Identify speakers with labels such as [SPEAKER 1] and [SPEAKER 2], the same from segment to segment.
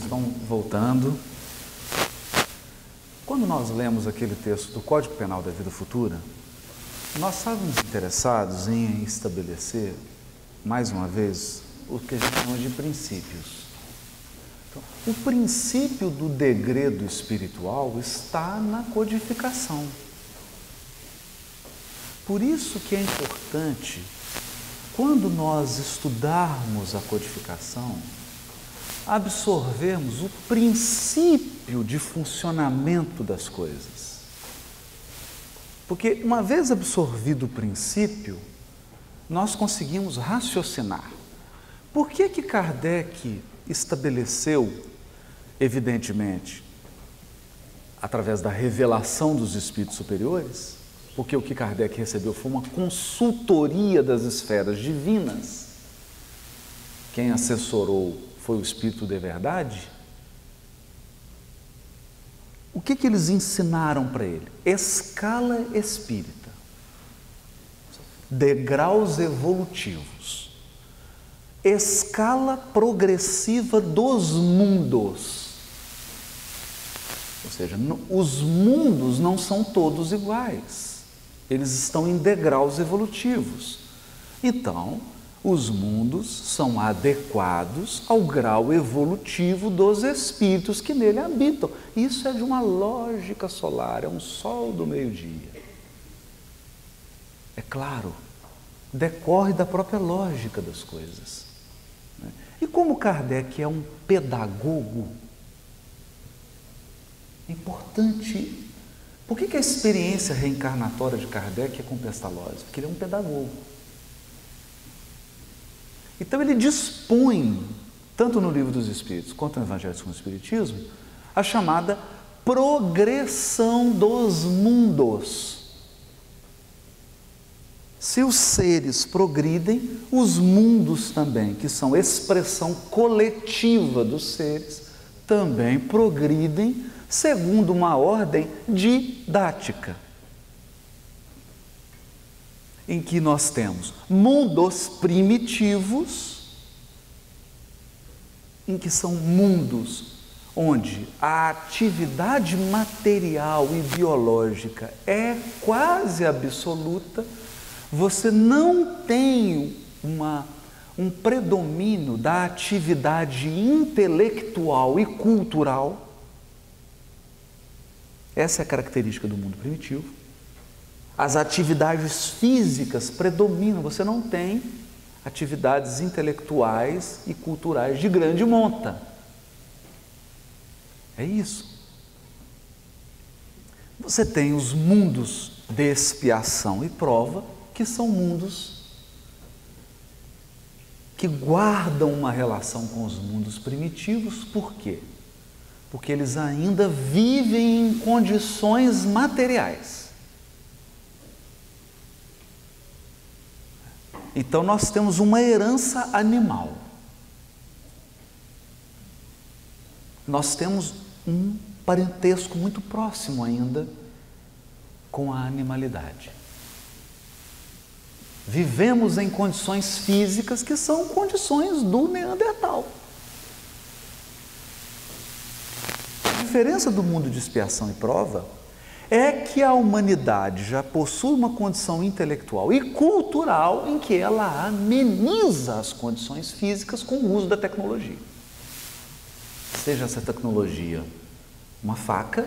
[SPEAKER 1] estão voltando. Quando nós lemos aquele texto do Código Penal da Vida Futura, nós estávamos interessados em estabelecer, mais uma vez, o que a gente chama de princípios. Então, o princípio do degredo espiritual está na codificação. Por isso que é importante, quando nós estudarmos a codificação, absorvermos o princípio de funcionamento das coisas. Porque uma vez absorvido o princípio, nós conseguimos raciocinar. Por que Kardec estabeleceu, evidentemente, através da revelação dos espíritos superiores, porque o que Kardec recebeu foi uma consultoria das esferas divinas. Quem assessorou foi o Espírito de Verdade. O que eles ensinaram para ele? Escala espírita, degraus evolutivos, escala progressiva dos mundos. Ou seja, os mundos não são todos iguais, eles estão em degraus evolutivos. Então, os mundos são adequados ao grau evolutivo dos espíritos que nele habitam. Isso é de uma lógica solar, é um sol do meio-dia. É claro, decorre da própria lógica das coisas. E como Kardec é um pedagogo, é importante. Por que a experiência reencarnatória de Kardec é com Pestalozzi? Porque ele é um pedagogo. Então ele dispõe, tanto no Livro dos Espíritos quanto no Evangelho segundo o Espiritismo, a chamada progressão dos mundos. Se os seres progridem, os mundos também, que são expressão coletiva dos seres, também progridem segundo uma ordem didática, em que nós temos mundos primitivos, em que são mundos onde a atividade material e biológica é quase absoluta, você não tem um predomínio da atividade intelectual e cultural. Essa é a característica do mundo primitivo. As atividades físicas predominam, você não tem atividades intelectuais e culturais de grande monta. É isso. Você tem os mundos de expiação e prova, que são mundos que guardam uma relação com os mundos primitivos. Por quê? Porque eles ainda vivem em condições materiais. Então nós temos uma herança animal. Nós temos um parentesco muito próximo ainda com a animalidade. Vivemos em condições físicas que são condições do Neandertal. A diferença do mundo de expiação e prova é que a humanidade já possui uma condição intelectual e cultural em que ela ameniza as condições físicas com o uso da tecnologia. Seja essa tecnologia uma faca,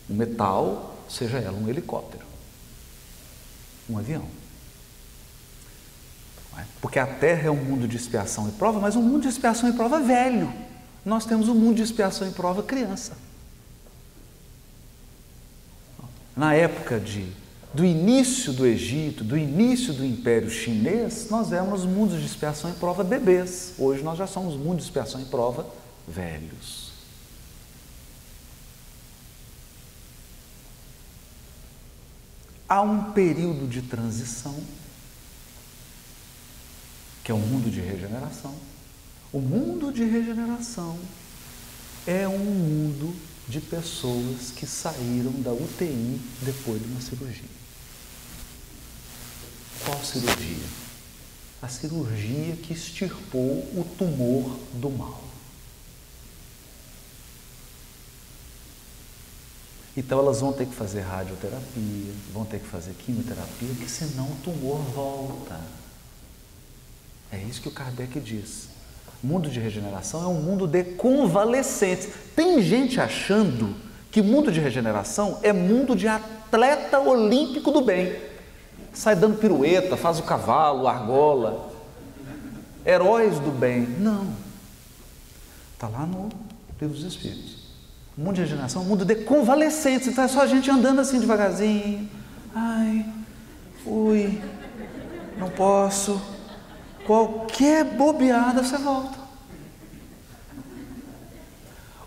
[SPEAKER 1] um metal, seja ela um helicóptero, um avião. Porque a Terra é um mundo de expiação e prova, mas um mundo de expiação e prova velho. Nós temos um mundo de expiação e prova criança. Na época do início do Egito, do início do Império Chinês, nós éramos mundos de expiação e prova bebês. Hoje nós já somos mundos de expiação e prova velhos. Há um período de transição, que é o mundo de regeneração. O mundo de regeneração é um mundo de pessoas que saíram da UTI depois de uma cirurgia. Qual cirurgia? A cirurgia que extirpou o tumor do mal. Então elas vão ter que fazer radioterapia, vão ter que fazer quimioterapia, porque senão o tumor volta. É isso que o Kardec diz. O mundo de regeneração é um mundo de convalescentes. Tem gente achando que mundo de regeneração é mundo de atleta olímpico do bem. Sai dando pirueta, faz o cavalo, a argola. Heróis do bem. Não. Está lá no Livro dos Espíritos. O mundo de regeneração é um mundo de convalescentes. Então é só a gente andando assim devagarzinho. Ai, fui, não posso. Qualquer bobeada você volta.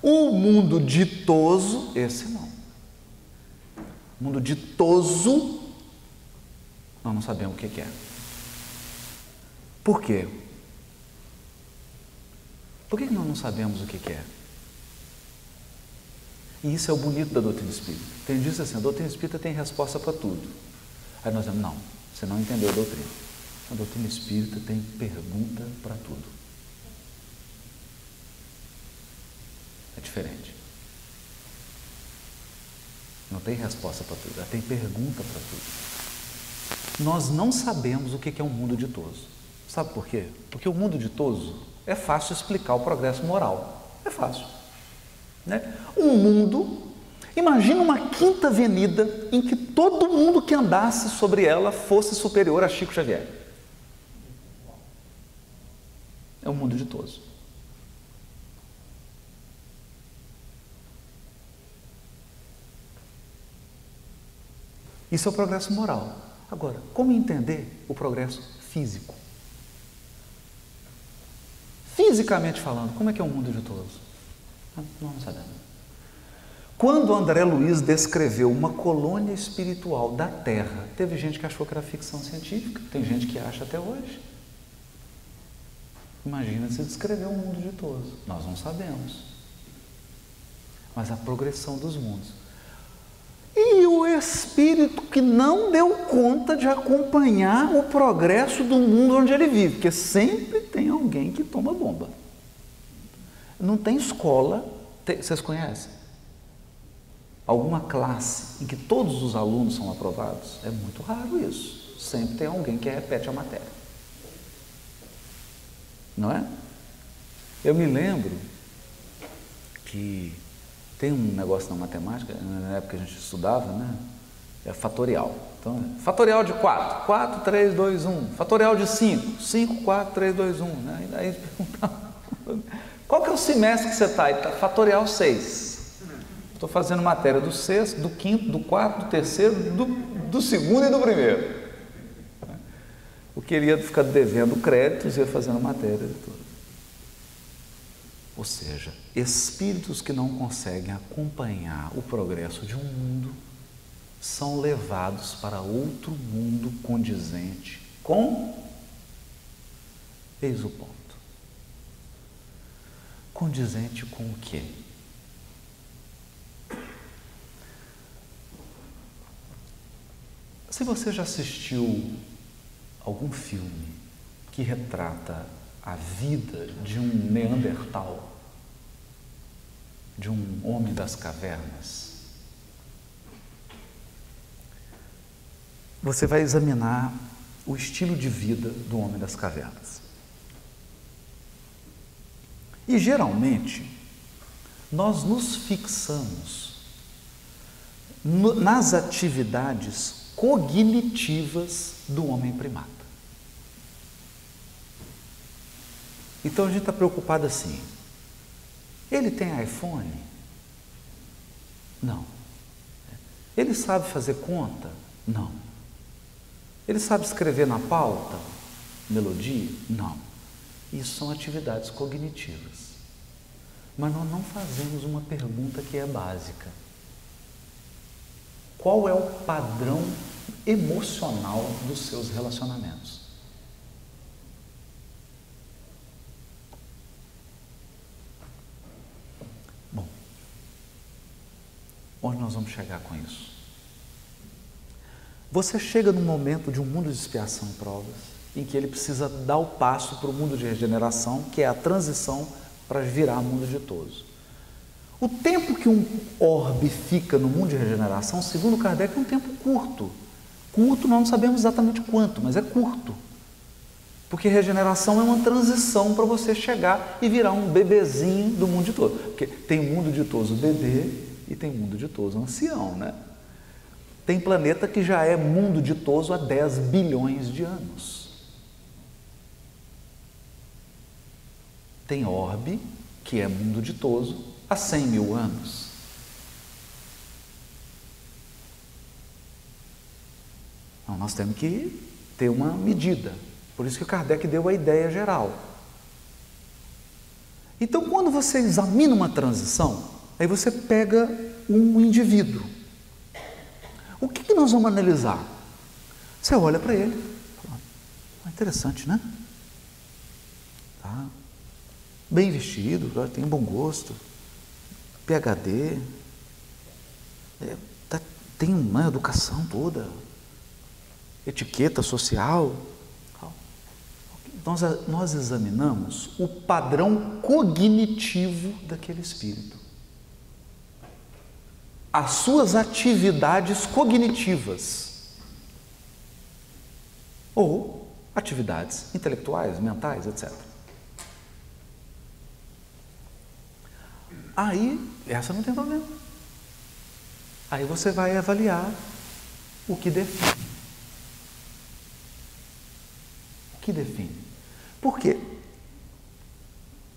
[SPEAKER 1] O mundo ditoso, esse não. O mundo ditoso, nós não sabemos o que é. Por quê? Por que nós não sabemos o que é? E isso é o bonito da doutrina espírita. Tem disso assim, a doutrina espírita tem resposta para tudo. Aí nós dizemos, não, você não entendeu a doutrina. A doutrina espírita tem pergunta para tudo. É diferente. Não tem resposta para tudo, ela tem pergunta para tudo. Nós não sabemos o que é um mundo ditoso. Sabe por quê? Porque o mundo ditoso é fácil explicar o progresso moral. É fácil. Né? Um mundo, imagina uma quinta avenida em que todo mundo que andasse sobre ela fosse superior a Chico Xavier. É um mundo ditoso. Isso é o progresso moral. Agora, como entender o progresso físico? Fisicamente falando, como é que é um mundo ditoso? Não sabemos. Quando André Luiz descreveu uma colônia espiritual da Terra, teve gente que achou que era ficção científica, tem gente que acha até hoje. Imagina se descrever um mundo ditoso. Nós não sabemos. Mas a progressão dos mundos. E o espírito que não deu conta de acompanhar o progresso do mundo onde ele vive, porque sempre tem alguém que toma bomba. Não tem escola, vocês conhecem? Alguma classe em que todos os alunos são aprovados? É muito raro isso. Sempre tem alguém que repete a matéria. Não é? Eu me lembro que tem um negócio na matemática, na época que a gente estudava, né? É fatorial. Então, fatorial de 4, 4, 3, 2, 1. Fatorial de 5, 5, 4, 3, 2, 1. Né? Aí a gente perguntava, qual que é o semestre que você está? Está fatorial 6. Estou fazendo matéria do sexto, do quinto, do quarto, do terceiro, do segundo e do primeiro. Eu queria ficar devendo créditos e ia fazendo matéria de tudo. Ou seja, espíritos que não conseguem acompanhar o progresso de um mundo são levados para outro mundo condizente com... Eis o ponto. Condizente com o quê? Se você já assistiu algum filme que retrata a vida de um Neandertal, de um homem das cavernas, você vai examinar o estilo de vida do homem das cavernas. E geralmente, nós nos fixamos nas atividades cognitivas do homem primata. Então a gente está preocupado assim, ele tem iPhone? Não. Ele sabe fazer conta? Não. Ele sabe escrever na pauta? Melodia? Não. Isso são atividades cognitivas. Mas nós não fazemos uma pergunta que é básica. Qual é o padrão emocional dos seus relacionamentos? Bom, onde nós vamos chegar com isso? Você chega num momento de um mundo de expiação e provas, em que ele precisa dar o passo para o mundo de regeneração, que é a transição para virar mundo ditoso. O tempo que um orbe fica no mundo de regeneração, segundo Kardec, é um tempo curto. Curto, nós não sabemos exatamente quanto, mas é curto. Porque regeneração é uma transição para você chegar e virar um bebezinho do mundo ditoso. Porque tem mundo ditoso bebê e tem mundo ditoso ancião, né? Tem planeta que já é mundo ditoso há 10 bilhões de anos. Tem orbe, que é mundo ditoso, há 100 mil anos. Então, nós temos que ter uma medida. Por isso que o Kardec deu a ideia geral. Então, quando você examina uma transição, aí você pega um indivíduo. O que nós vamos analisar? Você olha para ele, fala, interessante, né? Tá bem vestido, tem bom gosto, PhD, tem uma educação toda, etiqueta social. Nós examinamos o padrão cognitivo daquele espírito, as suas atividades cognitivas, ou atividades intelectuais, mentais, etc. Aí, essa não tem problema. Aí você vai avaliar o que define. O que define? Por quê?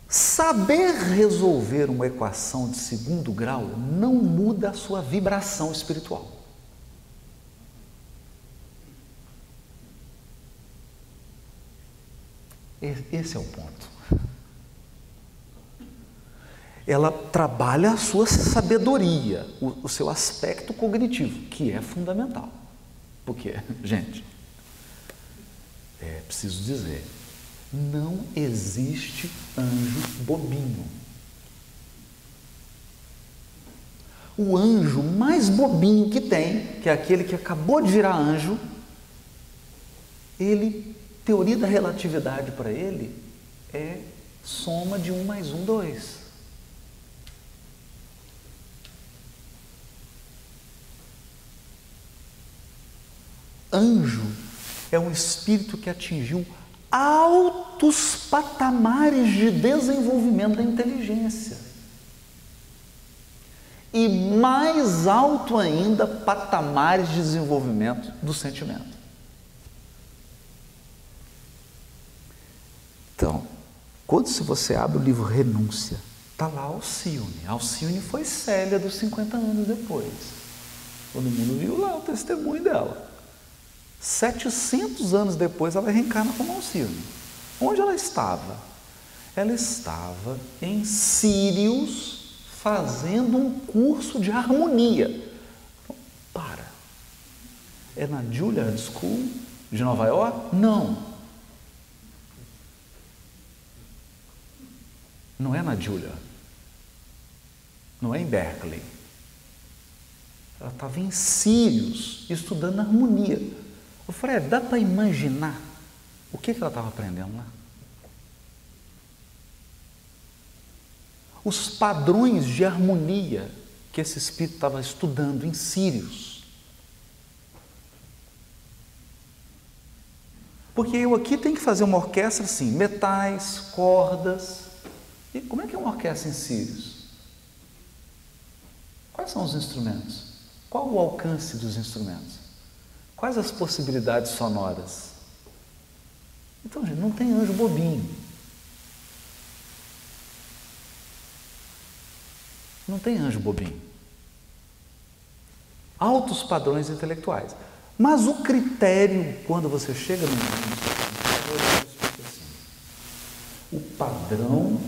[SPEAKER 1] Saber resolver uma equação de segundo grau não muda a sua vibração espiritual. Esse é o ponto. Ela trabalha a sua sabedoria, o seu aspecto cognitivo, que é fundamental. Porque, gente, preciso dizer, não existe anjo bobinho. O anjo mais bobinho que tem, que é aquele que acabou de virar anjo, teoria da relatividade para ele é soma de 1 mais 1, 2. Anjo é um espírito que atingiu altos patamares de desenvolvimento da inteligência e mais alto ainda patamares de desenvolvimento do sentimento. Então, quando você abre o livro Renúncia, está lá Alcione. Alcione foi Célia dos 50 anos depois. Todo mundo viu lá o testemunho dela. 700 anos depois ela reencarna como Alcione. Onde ela estava? Ela estava em Sírios fazendo um curso de harmonia. Para. É na Juilliard School de Nova York? Não. Não é na Juilliard. Não é em Berkeley. Ela estava em Sírios estudando harmonia. O Fred, dá para imaginar o que ela estava aprendendo lá? Os padrões de harmonia que esse espírito estava estudando em Sírios. Porque eu aqui tenho que fazer uma orquestra assim, metais, cordas. E como é que é uma orquestra em Sírios? Quais são os instrumentos? Qual o alcance dos instrumentos? Quais as possibilidades sonoras? Então, gente, não tem anjo bobinho. Não tem anjo bobinho. Altos padrões intelectuais. Mas o critério, quando você chega no mundo, o padrão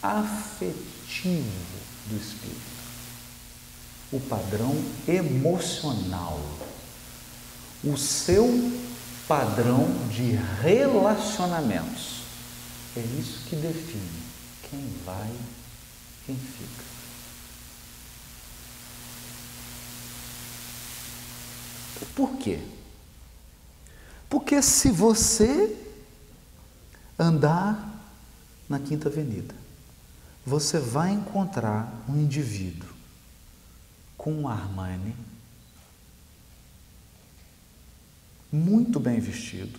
[SPEAKER 1] afetivo do espírito. O padrão emocional, o seu padrão de relacionamentos. É isso que define quem vai, quem fica. Por quê? Porque se você andar na Quinta Avenida, você vai encontrar um indivíduo com um Armani, muito bem vestido,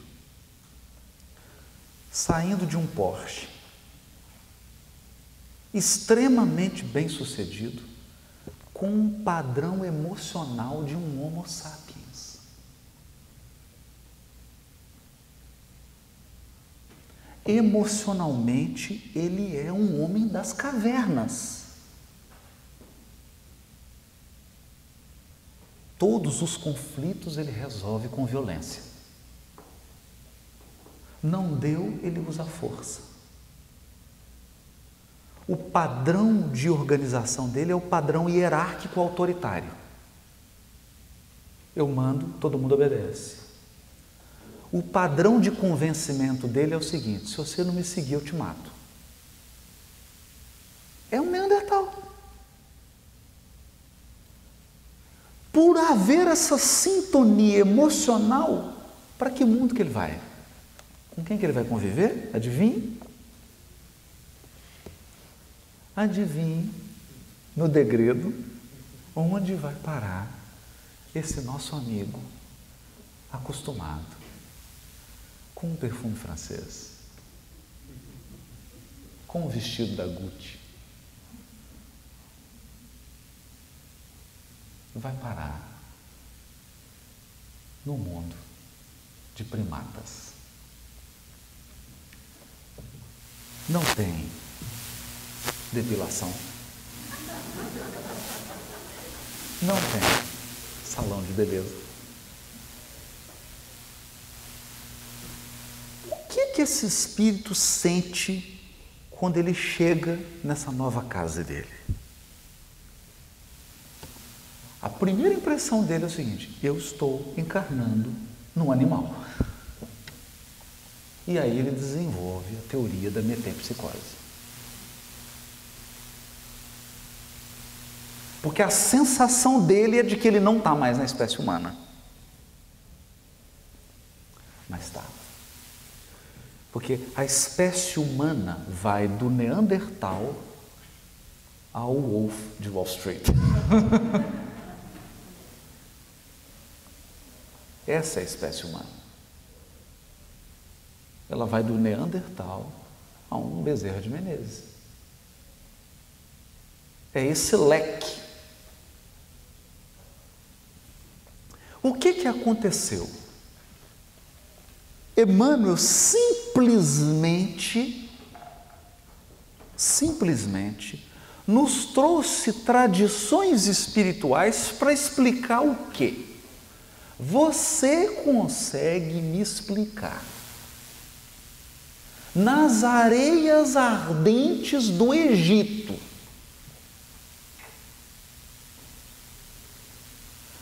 [SPEAKER 1] saindo de um Porsche, extremamente bem sucedido, com um padrão emocional de um Homo sapiens. Emocionalmente, ele é um homem das cavernas. Todos os conflitos ele resolve com violência. Não deu, ele usa força. O padrão de organização dele é o padrão hierárquico autoritário. Eu mando, todo mundo obedece. O padrão de convencimento dele é o seguinte: se você não me seguir, eu te mato. É um Neandertal. Por haver essa sintonia emocional, para que mundo que ele vai? Com quem que ele vai conviver? Adivinhe? Adivinhe, no degredo, onde vai parar esse nosso amigo acostumado com um perfume francês, com o vestido da Gucci. Vai parar no mundo de primatas. Não tem depilação. Não tem salão de beleza. O que esse espírito sente quando ele chega nessa nova casa dele? A primeira impressão dele é o seguinte: eu estou encarnando num animal. E aí ele desenvolve a teoria da metempsicose. Porque a sensação dele é de que ele não está mais na espécie humana. Mas está. Porque a espécie humana vai do Neandertal ao Wolf de Wall Street. Essa é a espécie humana. Ela vai do Neandertal a um Bezerra de Menezes. É esse leque. O que aconteceu? Emmanuel simplesmente nos trouxe tradições espirituais para explicar o quê? Você consegue me explicar nas areias ardentes do Egito?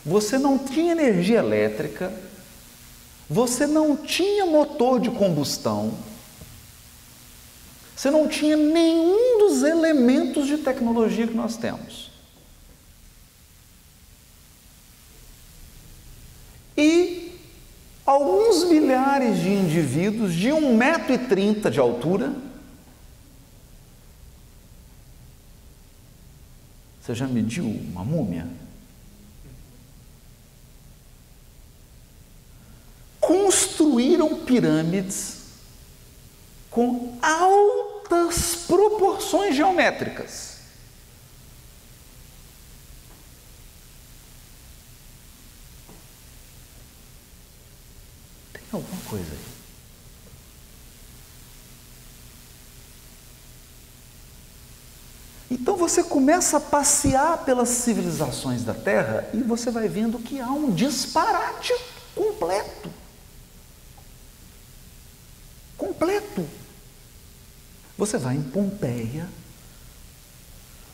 [SPEAKER 1] Você não tinha energia elétrica, você não tinha motor de combustão, você não tinha nenhum dos elementos de tecnologia que nós temos. E alguns milhares de indivíduos de 1,30 m de altura. Você já mediu uma múmia? Construíram pirâmides com altas proporções geométricas. Tem alguma coisa aí. Então você começa a passear pelas civilizações da Terra e você vai vendo que há um disparate completo. Você vai em Pompeia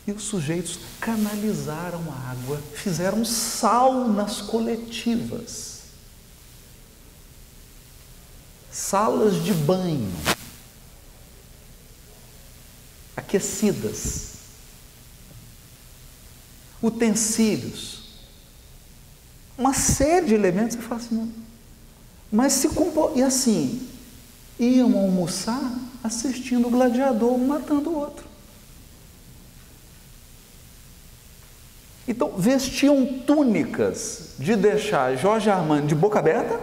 [SPEAKER 1] e os sujeitos canalizaram a água, fizeram saunas coletivas, salas de banho aquecidas, utensílios, uma série de elementos. Você fala assim, não, mas se e assim iam almoçar assistindo o gladiador um matando o outro. Então, vestiam túnicas de deixar Jorge Armando de boca aberta,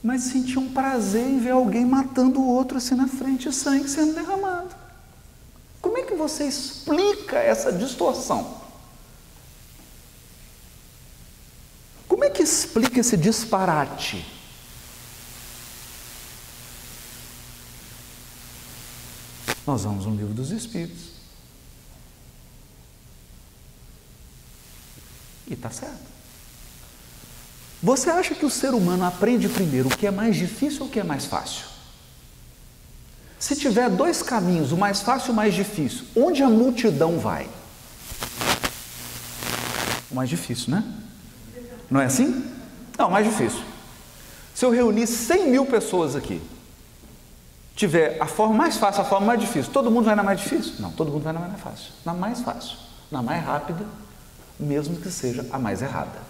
[SPEAKER 1] mas sentiam prazer em ver alguém matando o outro assim na frente, sangue sendo derramado. Como é que você explica essa distorção? Como é que explica esse disparate? Nós vamos no Livro dos Espíritos. E está certo. Você acha que o ser humano aprende primeiro o que é mais difícil ou o que é mais fácil? Se tiver dois caminhos, o mais fácil e o mais difícil, onde a multidão vai? O mais difícil, né? Não é assim? Não, o mais difícil. Se eu reunir 100 mil pessoas aqui, tiver a forma mais fácil, a forma mais difícil, todo mundo vai na mais difícil? Não, todo mundo vai na mais fácil. Na mais fácil, na mais rápida, mesmo que seja a mais errada.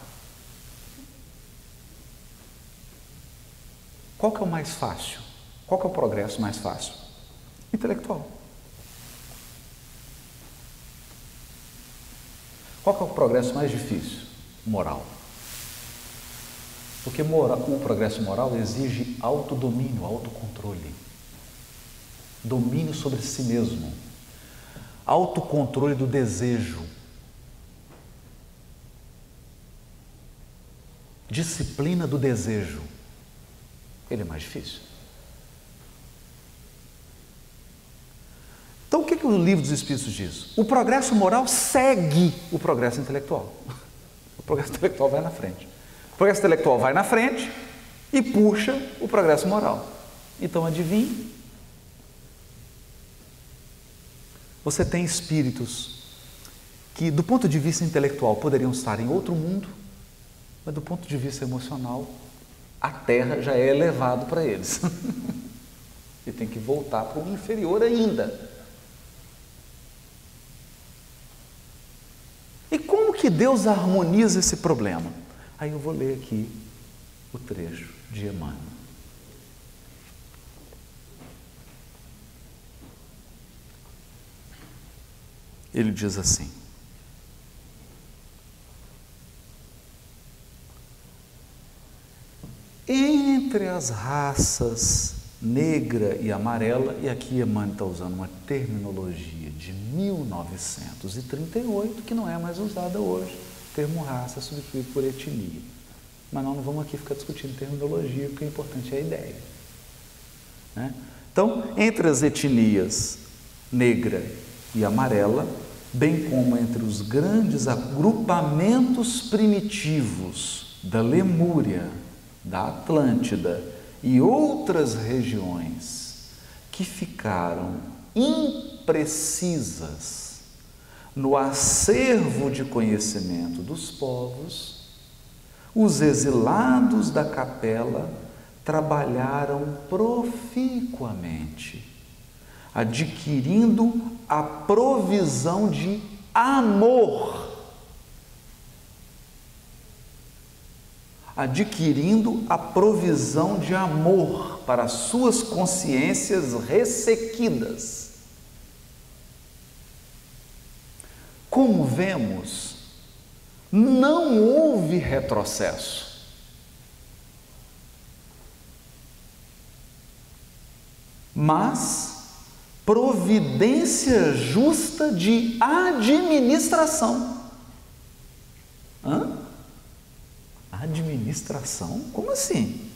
[SPEAKER 1] Qual que é o mais fácil? Qual que é o progresso mais fácil? Intelectual. Qual que é o progresso mais difícil? Moral. Porque o progresso moral exige autodomínio, autocontrole. Domínio sobre si mesmo. Autocontrole do desejo. Disciplina do desejo. Ele é mais difícil. Então, o que o Livro dos Espíritos diz? O progresso moral segue o progresso intelectual. O progresso intelectual vai na frente. O progresso intelectual vai na frente e puxa o progresso moral. Então, adivinhe? Você tem espíritos que, do ponto de vista intelectual, poderiam estar em outro mundo, mas do ponto de vista emocional, a Terra já é elevado para eles. E tem que voltar para o inferior ainda. E como que Deus harmoniza esse problema? Aí eu vou ler aqui o trecho de Emmanuel. Ele diz assim: entre as raças negra e amarela, e aqui Emmanuel está usando uma terminologia de 1938, que não é mais usada hoje, o termo raça é substituído por etnia. Mas nós não vamos aqui ficar discutindo terminologia, porque o importante é a ideia. Né? Então, entre as etnias negra e amarela, bem como entre os grandes agrupamentos primitivos da Lemúria, da Atlântida e outras regiões que ficaram imprecisas no acervo de conhecimento dos povos, os exilados da capela trabalharam proficuamente, adquirindo a provisão de amor, para suas consciências ressequidas. Como vemos, não houve retrocesso. Mas providência justa de administração. Administração? Como assim?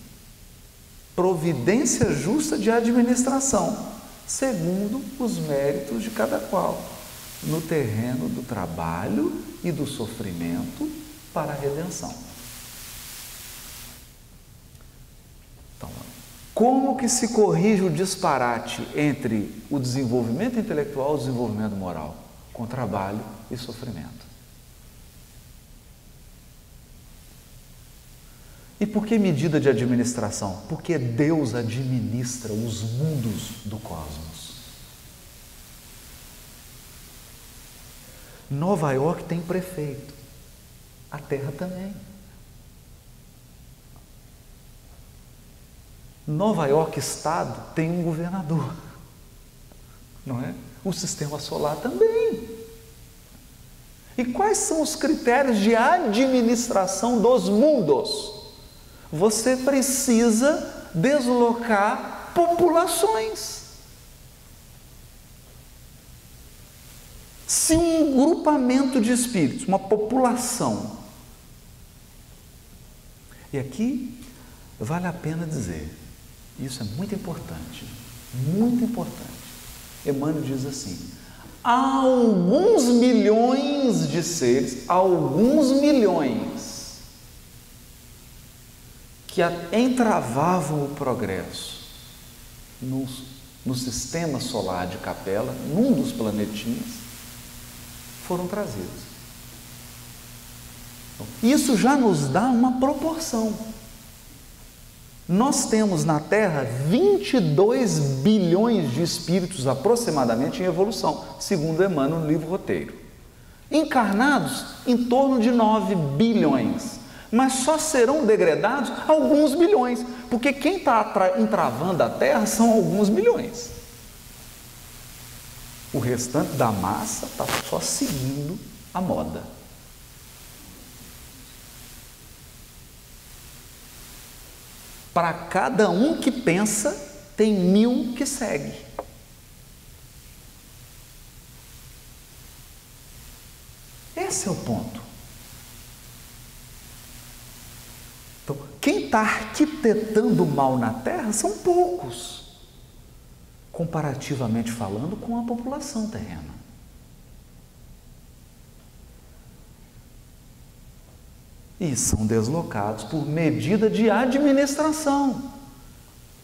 [SPEAKER 1] Providência justa de administração, segundo os méritos de cada qual, no terreno do trabalho e do sofrimento para a redenção. Então, como que se corrige o disparate entre o desenvolvimento intelectual e o desenvolvimento moral? Com trabalho e sofrimento. E por que medida de administração? Porque Deus administra os mundos do cosmos. Nova York tem prefeito, a Terra também. Nova York Estado tem um governador, não é? o sistema solar também. E quais são os critérios de administração dos mundos? Você precisa deslocar populações. Se um grupamento de espíritos, uma população, e aqui vale a pena dizer, isso é muito importante, muito importante. Emmanuel diz assim: há alguns milhões de seres, alguns milhões, que entravavam o progresso no sistema solar de Capela, num dos planetinhas, foram trazidos. Isso já nos dá uma proporção. Nós temos na Terra 22 bilhões de espíritos aproximadamente em evolução, segundo Emmanuel no livro Roteiro. Encarnados em torno de 9 bilhões, mas só serão degradados alguns bilhões, porque quem está entravando a Terra são alguns milhões. O restante da massa está só seguindo a moda. Para cada um que pensa, tem 1000 que segue. Esse é o ponto. Então, quem está arquitetando o mal na Terra são poucos, comparativamente falando, com a população terrena. E são deslocados por medida de administração,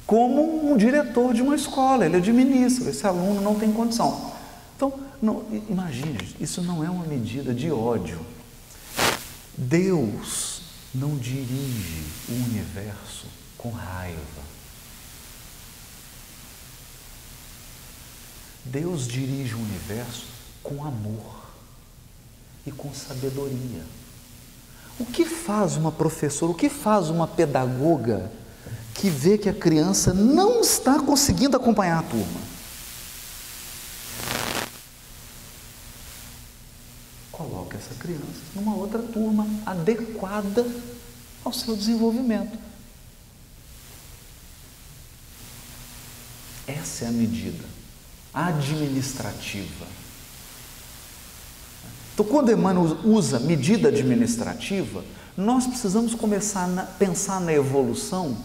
[SPEAKER 1] como um diretor de uma escola, ele administra, esse aluno não tem condição. Então, imagine, isso não é uma medida de ódio. Deus não dirige o universo com raiva. Deus dirige o universo com amor e com sabedoria. O que faz uma professora, o que faz uma pedagoga que vê que a criança não está conseguindo acompanhar a turma? Coloca essa criança numa outra turma adequada ao seu desenvolvimento. Essa é a medida administrativa. Então, quando Emmanuel usa medida administrativa, nós precisamos começar a pensar na evolução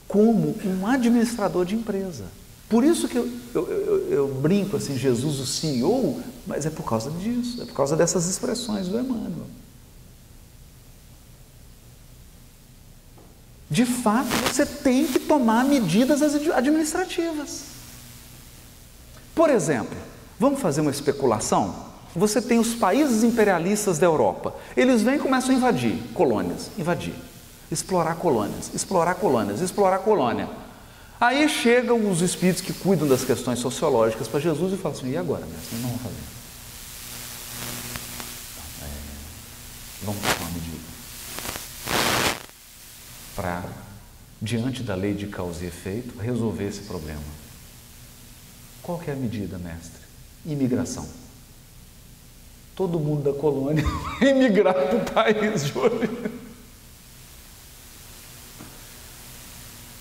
[SPEAKER 1] como um administrador de empresa. Por isso que eu brinco assim, Jesus o CEO, mas é por causa disso, é por causa dessas expressões do Emmanuel. De fato, você tem que tomar medidas administrativas. Por exemplo, vamos fazer uma especulação? Você tem os países imperialistas da Europa, eles vêm e começam a invadir colônias, explorar colônias, explorar colônias, explorar colônia. Aí chegam os espíritos que cuidam das questões sociológicas para Jesus e falam assim: e agora, mestre, não vamos fazer? Vamos tomar uma medida para, diante da lei de causa e efeito, resolver esse problema. Qual que é a medida, mestre? Imigração. Todo mundo da colônia emigrar para o país de origem.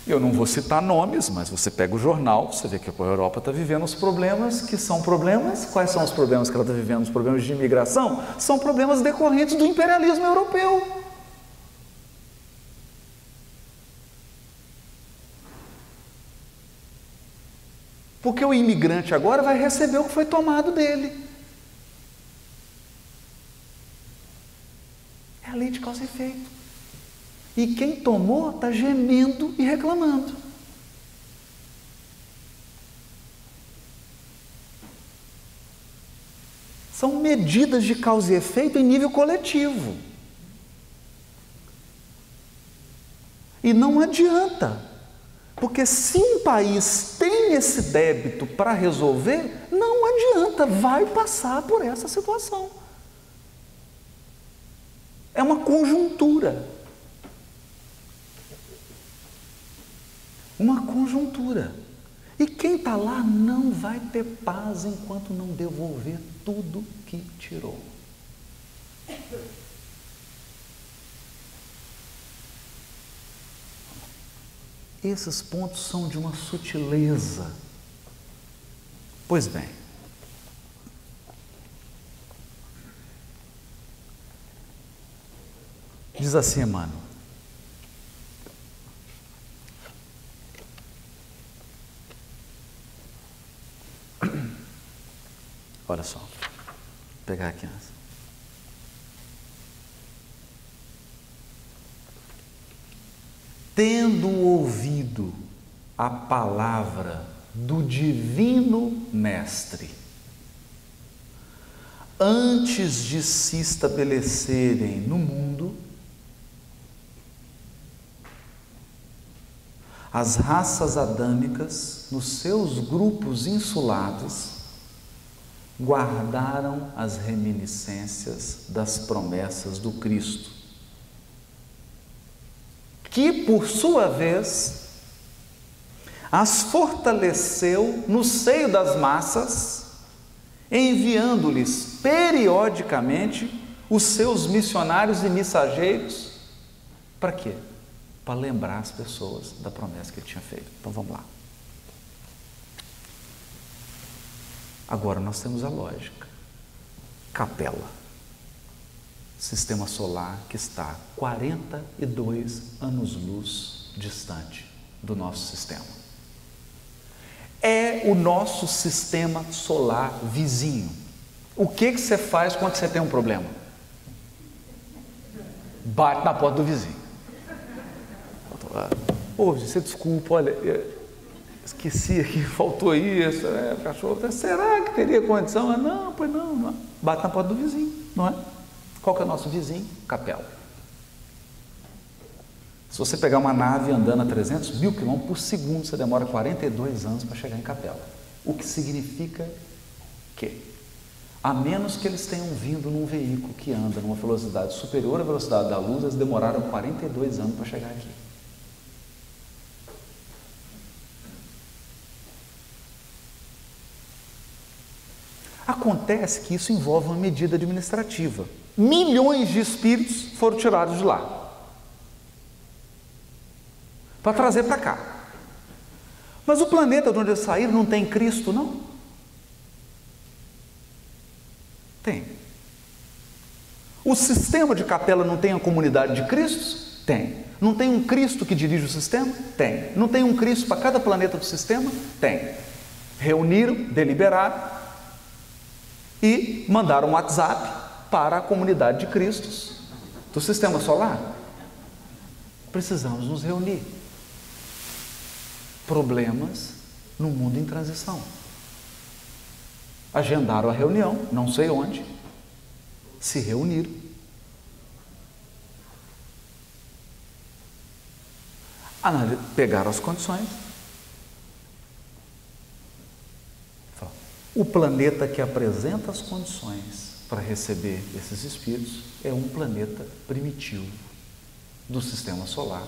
[SPEAKER 1] Eu não vou citar nomes, mas você pega o jornal, você vê que a Europa está vivendo os problemas que são problemas. Quais são os problemas que ela está vivendo? Os problemas de imigração? São problemas decorrentes do imperialismo europeu. Porque o imigrante agora vai receber o que foi tomado dele. É a lei de causa e efeito. E quem tomou está gemendo e reclamando. São medidas de causa e efeito em nível coletivo. E não adianta, porque se um país tem esse débito para resolver, não adianta, vai passar por essa situação. É uma conjuntura. Uma conjuntura. E quem está lá não vai ter paz enquanto não devolver tudo que tirou. Esses pontos são de uma sutileza. Pois bem, diz assim, Emmanuel: olha só, vou pegar aqui antes. Tendo ouvido a palavra do Divino Mestre, antes de se estabelecerem no mundo, as raças adâmicas, nos seus grupos insulados, guardaram as reminiscências das promessas do Cristo, que, por sua vez, as fortaleceu no seio das massas, enviando-lhes periodicamente os seus missionários e mensageiros. Para quê? Para lembrar as pessoas da promessa que ele tinha feito. Então vamos lá. Agora nós temos a lógica. Capela, sistema solar que está 42 anos-luz distante do nosso sistema. É o nosso sistema solar vizinho. O que você faz quando você tem um problema? Bate na porta do vizinho. Ô, você desculpa, olha, esqueci aqui, faltou isso, cachorro, será que teria condição? Não, pois não. Bate na porta do vizinho, não é? Qual que é o nosso vizinho? Capela. Se você pegar uma nave andando a 300 mil quilômetros por segundo, você demora 42 anos para chegar em Capela. O que significa que, a menos que eles tenham vindo num veículo que anda numa velocidade superior à velocidade da luz, eles demoraram 42 anos para chegar aqui. Acontece que isso envolve uma medida administrativa. Milhões de espíritos foram tirados de lá para trazer para cá. Mas o planeta de onde eles saíram não tem Cristo, não? Tem. O sistema de Capela não tem a comunidade de Cristos? Tem. Não tem um Cristo que dirige o sistema? Tem. Não tem um Cristo para cada planeta do sistema? Tem. Reuniram, deliberaram e mandaram um WhatsApp para a comunidade de Cristos do sistema solar. Precisamos nos reunir. Problemas no mundo em transição. Agendaram a reunião, não sei onde, se reuniram. Pegaram as condições. O planeta que apresenta as condições para receber esses espíritos é um planeta primitivo do sistema solar.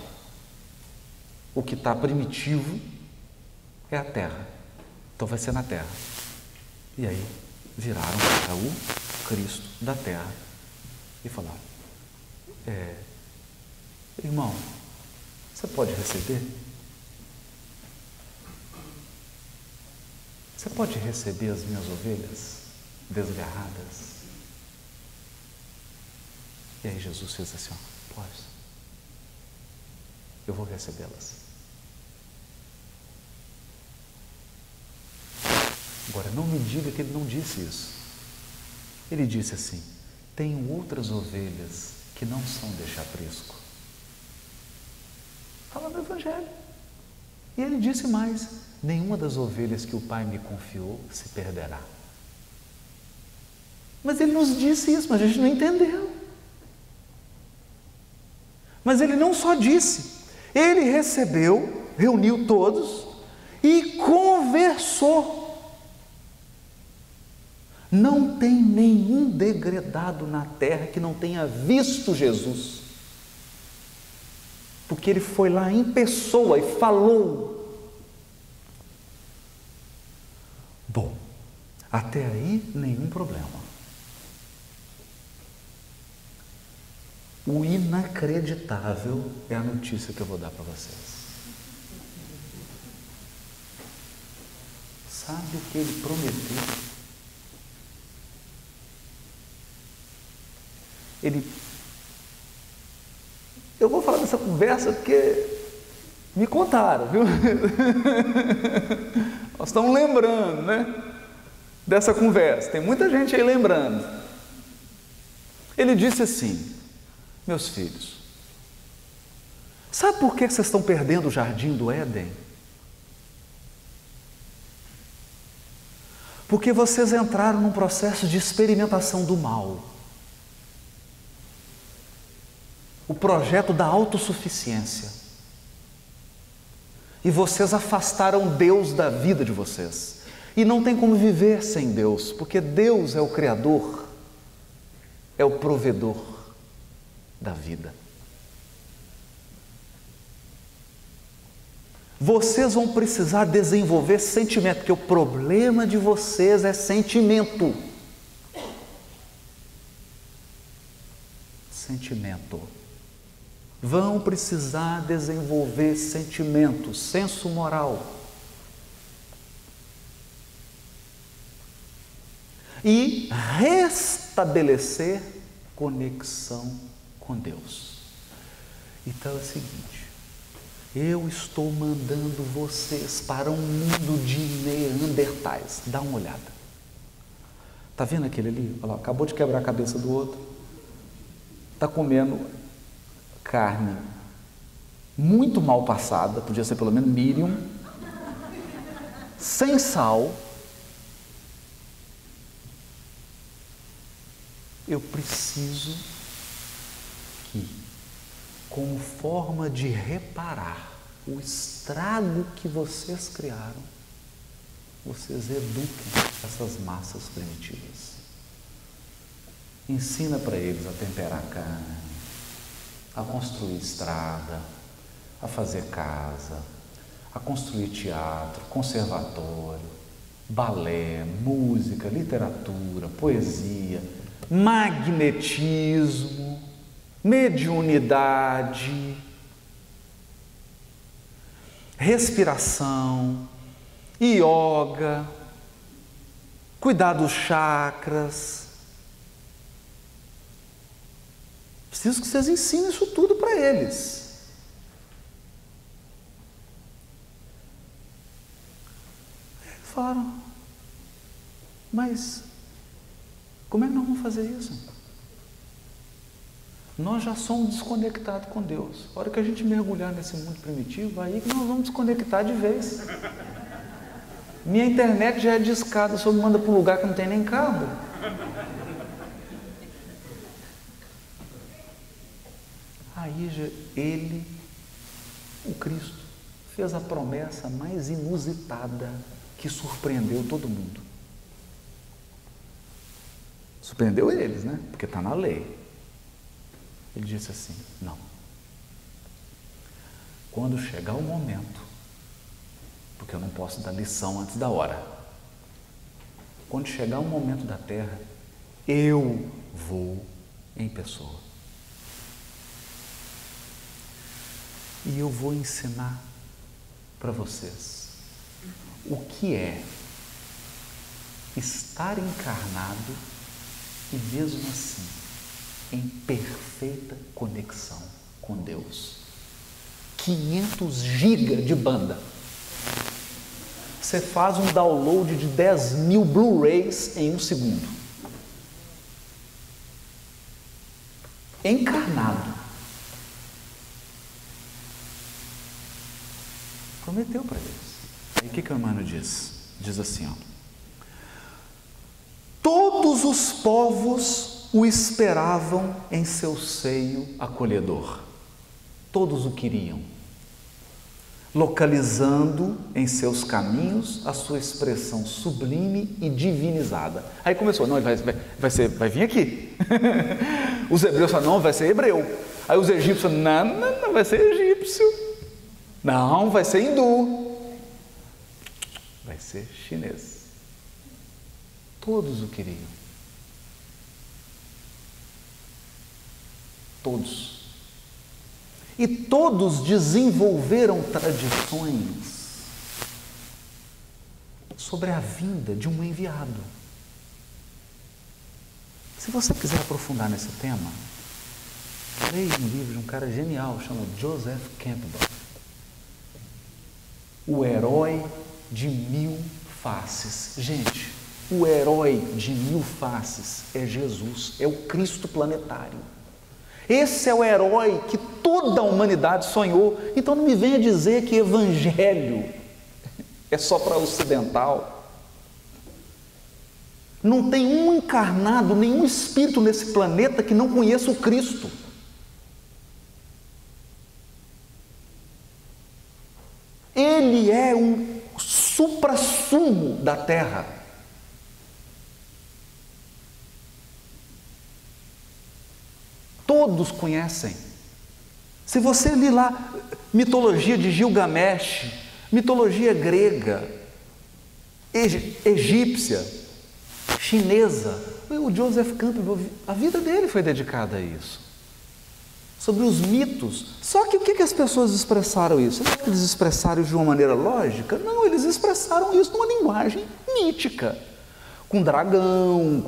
[SPEAKER 1] O que está primitivo é a Terra. Então vai ser na Terra. E aí viraram para o Cristo da Terra e falaram: irmão, você pode receber? Você pode receber as minhas ovelhas desgarradas? E aí Jesus fez assim: pode. Eu vou recebê-las. Agora, não me diga que ele não disse isso. Ele disse assim: tenho outras ovelhas que não são deste aprisco. Fala no Evangelho. E ele disse mais: nenhuma das ovelhas que o Pai me confiou se perderá. Mas ele nos disse isso, mas a gente não entendeu. Mas ele não só disse, ele recebeu, reuniu todos e conversou. Não tem nenhum degradado na terra que não tenha visto Jesus, porque ele foi lá em pessoa e falou. Até aí, nenhum problema. O inacreditável é a notícia que eu vou dar para vocês. Sabe o que ele prometeu? Eu vou falar dessa conversa porque me contaram, viu? Nós estamos lembrando, né? Dessa conversa. Tem muita gente aí lembrando. Ele disse assim: meus filhos, sabe por que vocês estão perdendo o jardim do Éden? Porque vocês entraram num processo de experimentação do mal. O projeto da autossuficiência. E vocês afastaram Deus da vida de vocês. E não tem como viver sem Deus, porque Deus é o Criador, é o provedor da vida. Vocês vão precisar desenvolver sentimento, porque o problema de vocês é sentimento. Sentimento. Vão precisar desenvolver sentimento, senso moral. E restabelecer conexão com Deus. Então é o seguinte: eu estou mandando vocês para um mundo de neandertais. Dá uma olhada. Está vendo aquele ali? Olha lá, acabou de quebrar a cabeça do outro. Está comendo carne muito mal passada, podia ser pelo menos Miriam, sem sal. Eu preciso que, como forma de reparar o estrago que vocês criaram, vocês eduquem essas massas primitivas. Ensina para eles a temperar carne, a construir estrada, a fazer casa, a construir teatro, conservatório, balé, música, literatura, poesia, magnetismo, mediunidade, respiração, yoga, cuidar dos chakras. Preciso que vocês ensinem isso tudo para eles. Eles falaram: mas como é que nós vamos fazer isso? Nós já somos desconectados com Deus. A hora que a gente mergulhar nesse mundo primitivo, aí que nós vamos desconectar de vez. Minha internet já é discada, só me manda para um lugar que não tem nem cabo. Aí ele, o Cristo, fez a promessa mais inusitada que surpreendeu todo mundo. Surpreendeu eles, né? Porque está na lei. Ele disse assim: não. Quando chegar o momento, porque eu não posso dar lição antes da hora, quando chegar o momento da terra, eu vou em pessoa. E eu vou ensinar para vocês o que é estar encarnado e mesmo assim em perfeita conexão com Deus. 500 GB de banda. Você faz um download de 10.000 Blu-rays em 1 segundo. Encarnado. Prometeu para eles. Aí o que o Emmanuel diz? Diz assim, ó: todos os povos o esperavam em seu seio acolhedor. Todos o queriam, localizando em seus caminhos a sua expressão sublime e divinizada. Aí começou: não, ele vai vir aqui. Os hebreus falaram: não, vai ser hebreu. Aí os egípcios falaram: não, vai ser egípcio. Não, vai ser hindu. Vai ser chinês. Todos o queriam. Todos. E todos desenvolveram tradições sobre a vinda de um enviado. Se você quiser aprofundar nesse tema, leia um livro de um cara genial, chama Joseph Campbell. O Herói de Mil Faces. Gente, o herói de mil faces é Jesus, é o Cristo planetário. Esse é o herói que toda a humanidade sonhou. Então não me venha dizer que evangelho é só para ocidental. Não tem um encarnado, nenhum espírito nesse planeta que não conheça o Cristo. Ele é um suprassumo da Terra. Todos conhecem. Se você ler lá mitologia de Gilgamesh, mitologia grega, egípcia, chinesa, o Joseph Campbell, a vida dele foi dedicada a isso. Sobre os mitos. Só que o que as pessoas expressaram isso? Será que eles expressaram de uma maneira lógica? Não, eles expressaram isso numa linguagem mítica. Com dragão,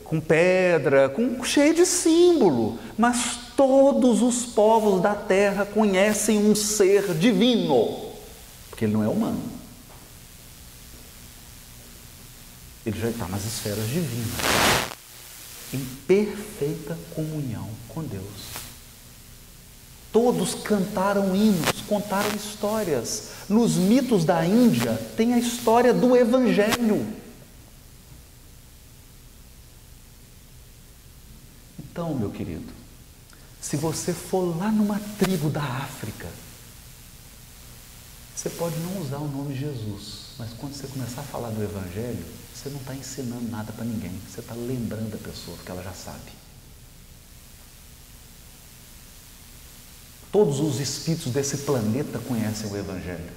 [SPEAKER 1] com pedra, cheio de símbolo. Mas todos os povos da terra conhecem um ser divino. Porque ele não é humano. Ele já está nas esferas divinas, em perfeita comunhão com Deus. Todos cantaram hinos, contaram histórias. Nos mitos da Índia tem a história do Evangelho. Então, meu querido, se você for lá numa tribo da África, você pode não usar o nome Jesus, mas quando você começar a falar do Evangelho, você não está ensinando nada para ninguém, você está lembrando a pessoa, porque ela já sabe. Todos os espíritos desse planeta conhecem o Evangelho.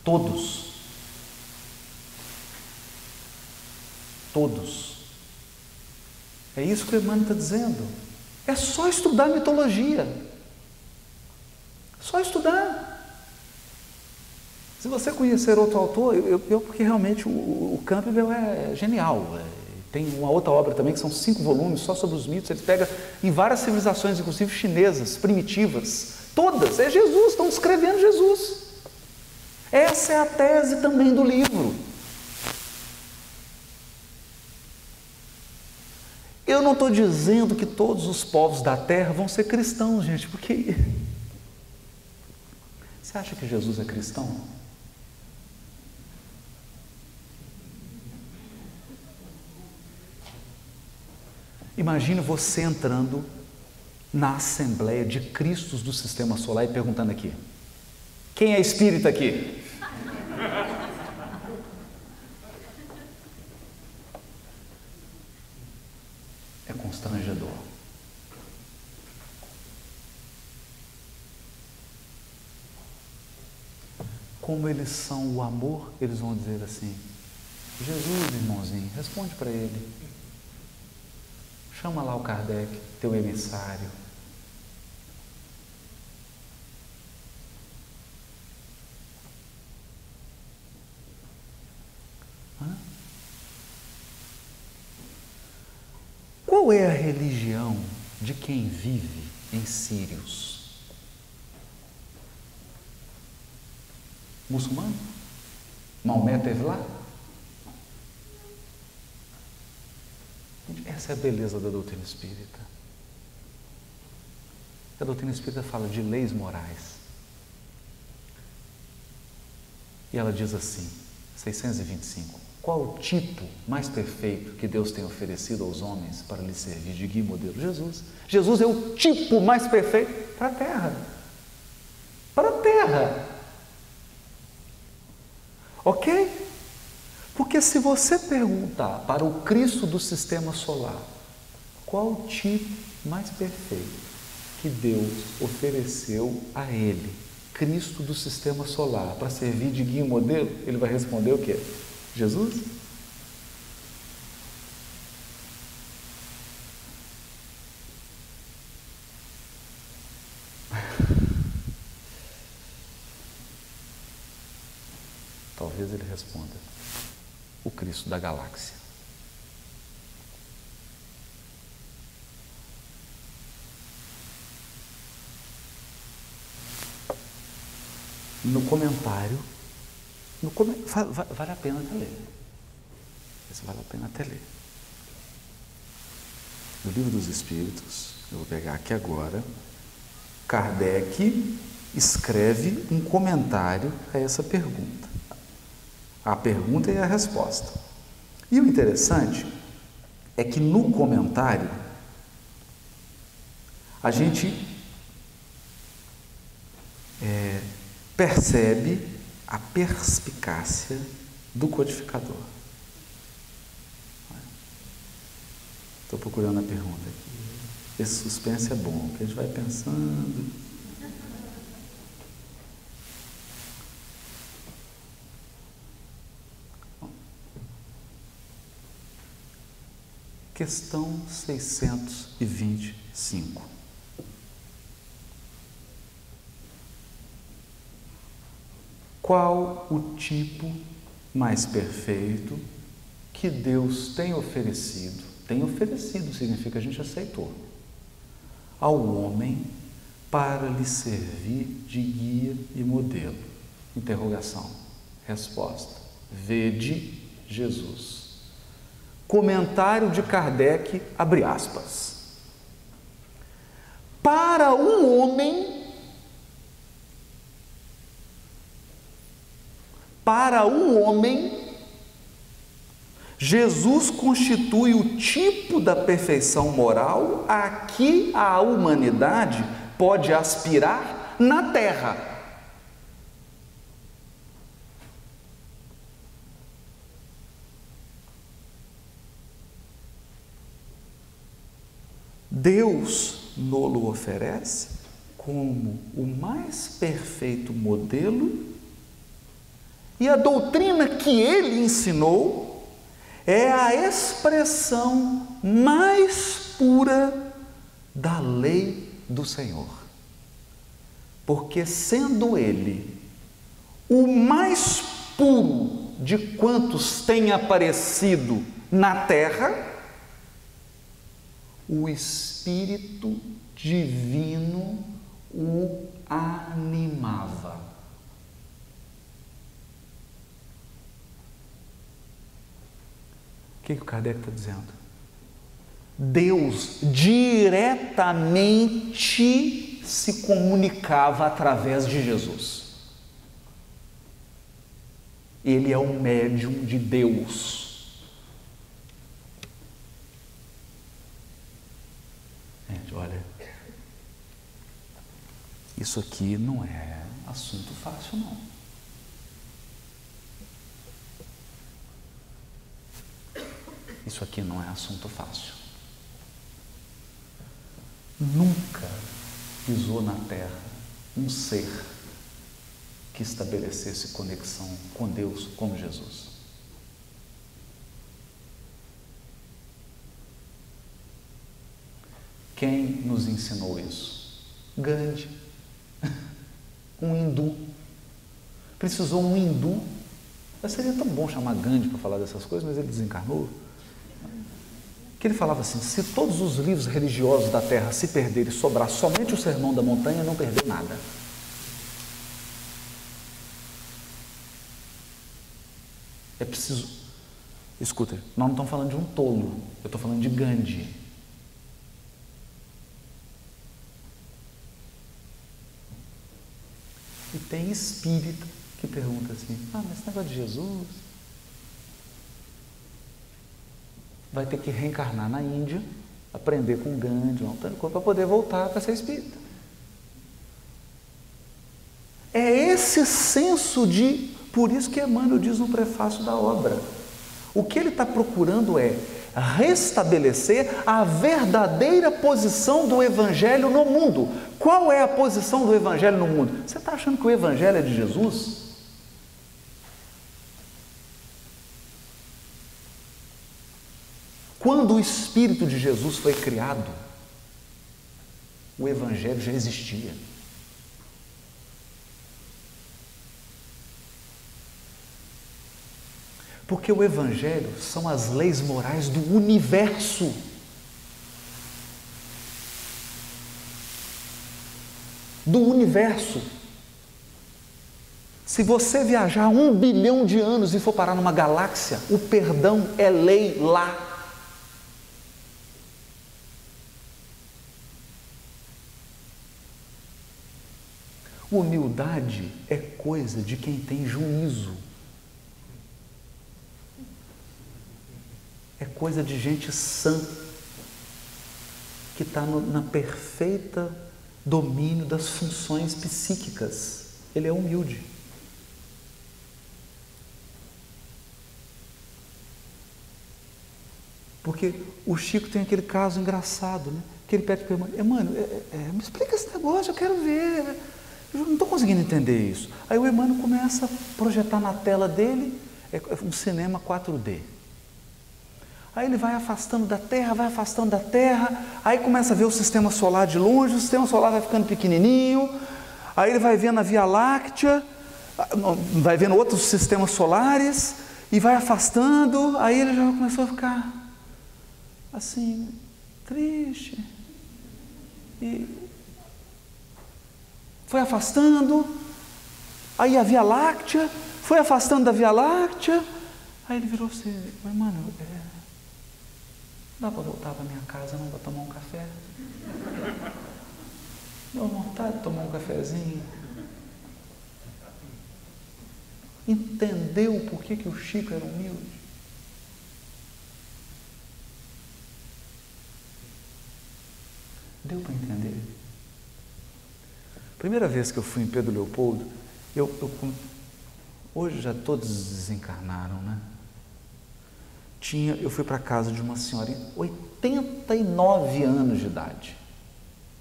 [SPEAKER 1] Todos. Todos. É isso que o Emmanuel está dizendo. É só estudar mitologia. Só estudar. Se você conhecer outro autor, porque realmente o Campbell é genial. Tem uma outra obra também, que são 5 volumes, só sobre os mitos. Ele pega em várias civilizações, inclusive chinesas, primitivas. Todas, é Jesus, estão descrevendo Jesus. Essa é a tese também do livro. Eu não estou dizendo que todos os povos da terra vão ser cristãos, gente, porque... Você acha que Jesus é cristão? Imagine você entrando na Assembleia de Cristos do Sistema Solar e perguntando aqui: quem é espírita aqui? É constrangedor. Como eles são o amor, eles vão dizer assim: Jesus, irmãozinho, responde para ele. Chama lá o Kardec, teu emissário. Qual é a religião de quem vive em Sírios? Muçulmano? Maomé esteve lá? Essa é a beleza da doutrina espírita. A doutrina espírita fala de leis morais. E ela diz assim, 625, qual o tipo mais perfeito que Deus tem oferecido aos homens para lhe servir de guia e modelo? Jesus. Jesus é o tipo mais perfeito para a Terra. Para a Terra. Ok? Porque se você perguntar para o Cristo do Sistema Solar, qual o tipo mais perfeito que Deus ofereceu a Ele Cristo do sistema solar para servir de guia e modelo, ele vai responder o quê? Jesus? Talvez ele responda: o Cristo da galáxia. No comentário, vale a pena até ler. Isso vale a pena até ler. No Livro dos Espíritos, eu vou pegar aqui agora, Kardec escreve um comentário a essa pergunta. A pergunta e a resposta. E o interessante é que no comentário a gente percebe a perspicácia do codificador. Estou procurando a pergunta aqui. Esse suspense é bom, porque a gente vai pensando. Questão 625. Qual o tipo mais perfeito que Deus tem oferecido? Tem oferecido significa que a gente aceitou. Ao homem para lhe servir de guia e modelo. Interrogação. Resposta. Vede Jesus. Comentário de Kardec, abre aspas. Para um homem, Jesus constitui o tipo da perfeição moral a que a humanidade pode aspirar na Terra. Deus nos oferece como o mais perfeito modelo, e a doutrina que ele ensinou é a expressão mais pura da lei do Senhor. Porque sendo ele o mais puro de quantos tem aparecido na terra, o Espírito Divino o animava. O que o Kardec está dizendo? Deus diretamente se comunicava através de Jesus. Ele é o médium de Deus. Gente, olha, isso aqui não é assunto fácil, não. Isso aqui não é assunto fácil. Nunca pisou na terra um ser que estabelecesse conexão com Deus como Jesus. Quem nos ensinou isso? Gandhi, um hindu. Precisou um hindu. Seria tão bom chamar Gandhi para falar dessas coisas, mas ele desencarnou. Que ele falava assim: se todos os livros religiosos da terra se perderem e sobrar somente o Sermão da Montanha, não perdeu nada. É preciso... Escuta, nós não estamos falando de um tolo, eu estou falando de Gandhi. E tem espírita que pergunta assim: mas esse negócio de Jesus... vai ter que reencarnar na Índia, aprender com Gandhi, para poder voltar para ser espírita. É esse senso de... Por isso que Emmanuel diz no prefácio da obra, o que ele está procurando é restabelecer a verdadeira posição do Evangelho no mundo. Qual é a posição do Evangelho no mundo? Você está achando que o Evangelho é de Jesus? Quando o Espírito de Jesus foi criado, o Evangelho já existia. Porque o Evangelho são as leis morais do universo. Do universo. Se você viajar 1 bilhão de anos e for parar numa galáxia, o perdão é lei lá. Humildade é coisa de quem tem juízo. É coisa de gente sã, que está na perfeita domínio das funções psíquicas. Ele é humilde. Porque o Chico tem aquele caso engraçado, né? Que ele pede para o Emmanuel, me explica esse negócio, eu quero ver. Eu não estou conseguindo entender isso. Aí o Emmanuel começa a projetar na tela dele um cinema 4D. Aí ele vai afastando da Terra, aí começa a ver o sistema solar de longe, o sistema solar vai ficando pequenininho, aí ele vai vendo a Via Láctea, vai vendo outros sistemas solares, e vai afastando, aí ele já começou a ficar assim, triste, e foi afastando, aí a Via Láctea, foi afastando da Via Láctea, aí ele virou assim, Emmanuel, dá para voltar para minha casa não para tomar um café? Deu vontade de tomar um cafezinho. Entendeu por que o Chico era humilde? Deu para entender? Primeira vez que eu fui em Pedro Leopoldo, hoje já todos desencarnaram, né? Eu fui para a casa de uma senhorinha, 89 anos de idade.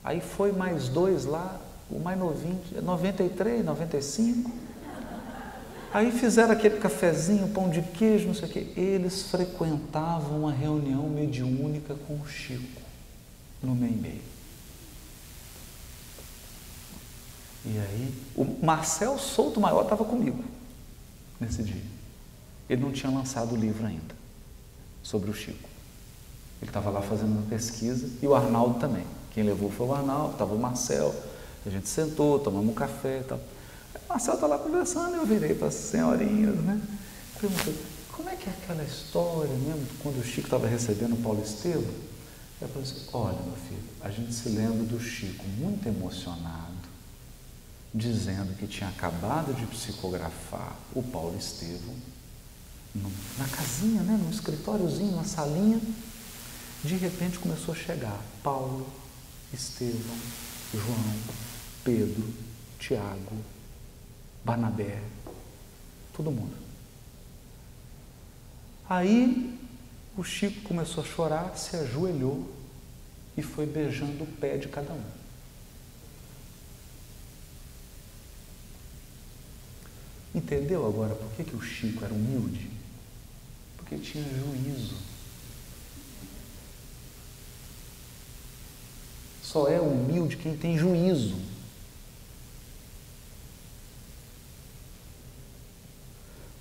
[SPEAKER 1] Aí foi mais 2 lá, o mais novinho, 93, 95. Aí fizeram aquele cafezinho, pão de queijo, não sei o quê. Eles frequentavam uma reunião mediúnica com o Chico, no Meimei. E aí, o Marcel Souto Maior estava comigo nesse dia. Ele não tinha lançado o livro ainda sobre o Chico. Ele estava lá fazendo uma pesquisa e o Arnaldo também. Quem levou foi o Arnaldo, estava o Marcel. A gente sentou, tomamos um café e tal. Aí o Marcel está lá conversando e eu virei para as senhorinhas, né? Perguntei, como é que é aquela história mesmo, quando o Chico estava recebendo o Paulo Estevam? Ela falou assim, olha meu filho, a gente se lembra do Chico muito emocionado, dizendo que tinha acabado de psicografar o Paulo Estevam, na casinha, né, num escritóriozinho, numa salinha. De repente começou a chegar Paulo, Estevão, João, Pedro, Tiago, Barnabé, todo mundo. Aí o Chico começou a chorar, se ajoelhou e foi beijando o pé de cada um. Entendeu agora por que o Chico era humilde? Porque tinha juízo. Só é humilde quem tem juízo.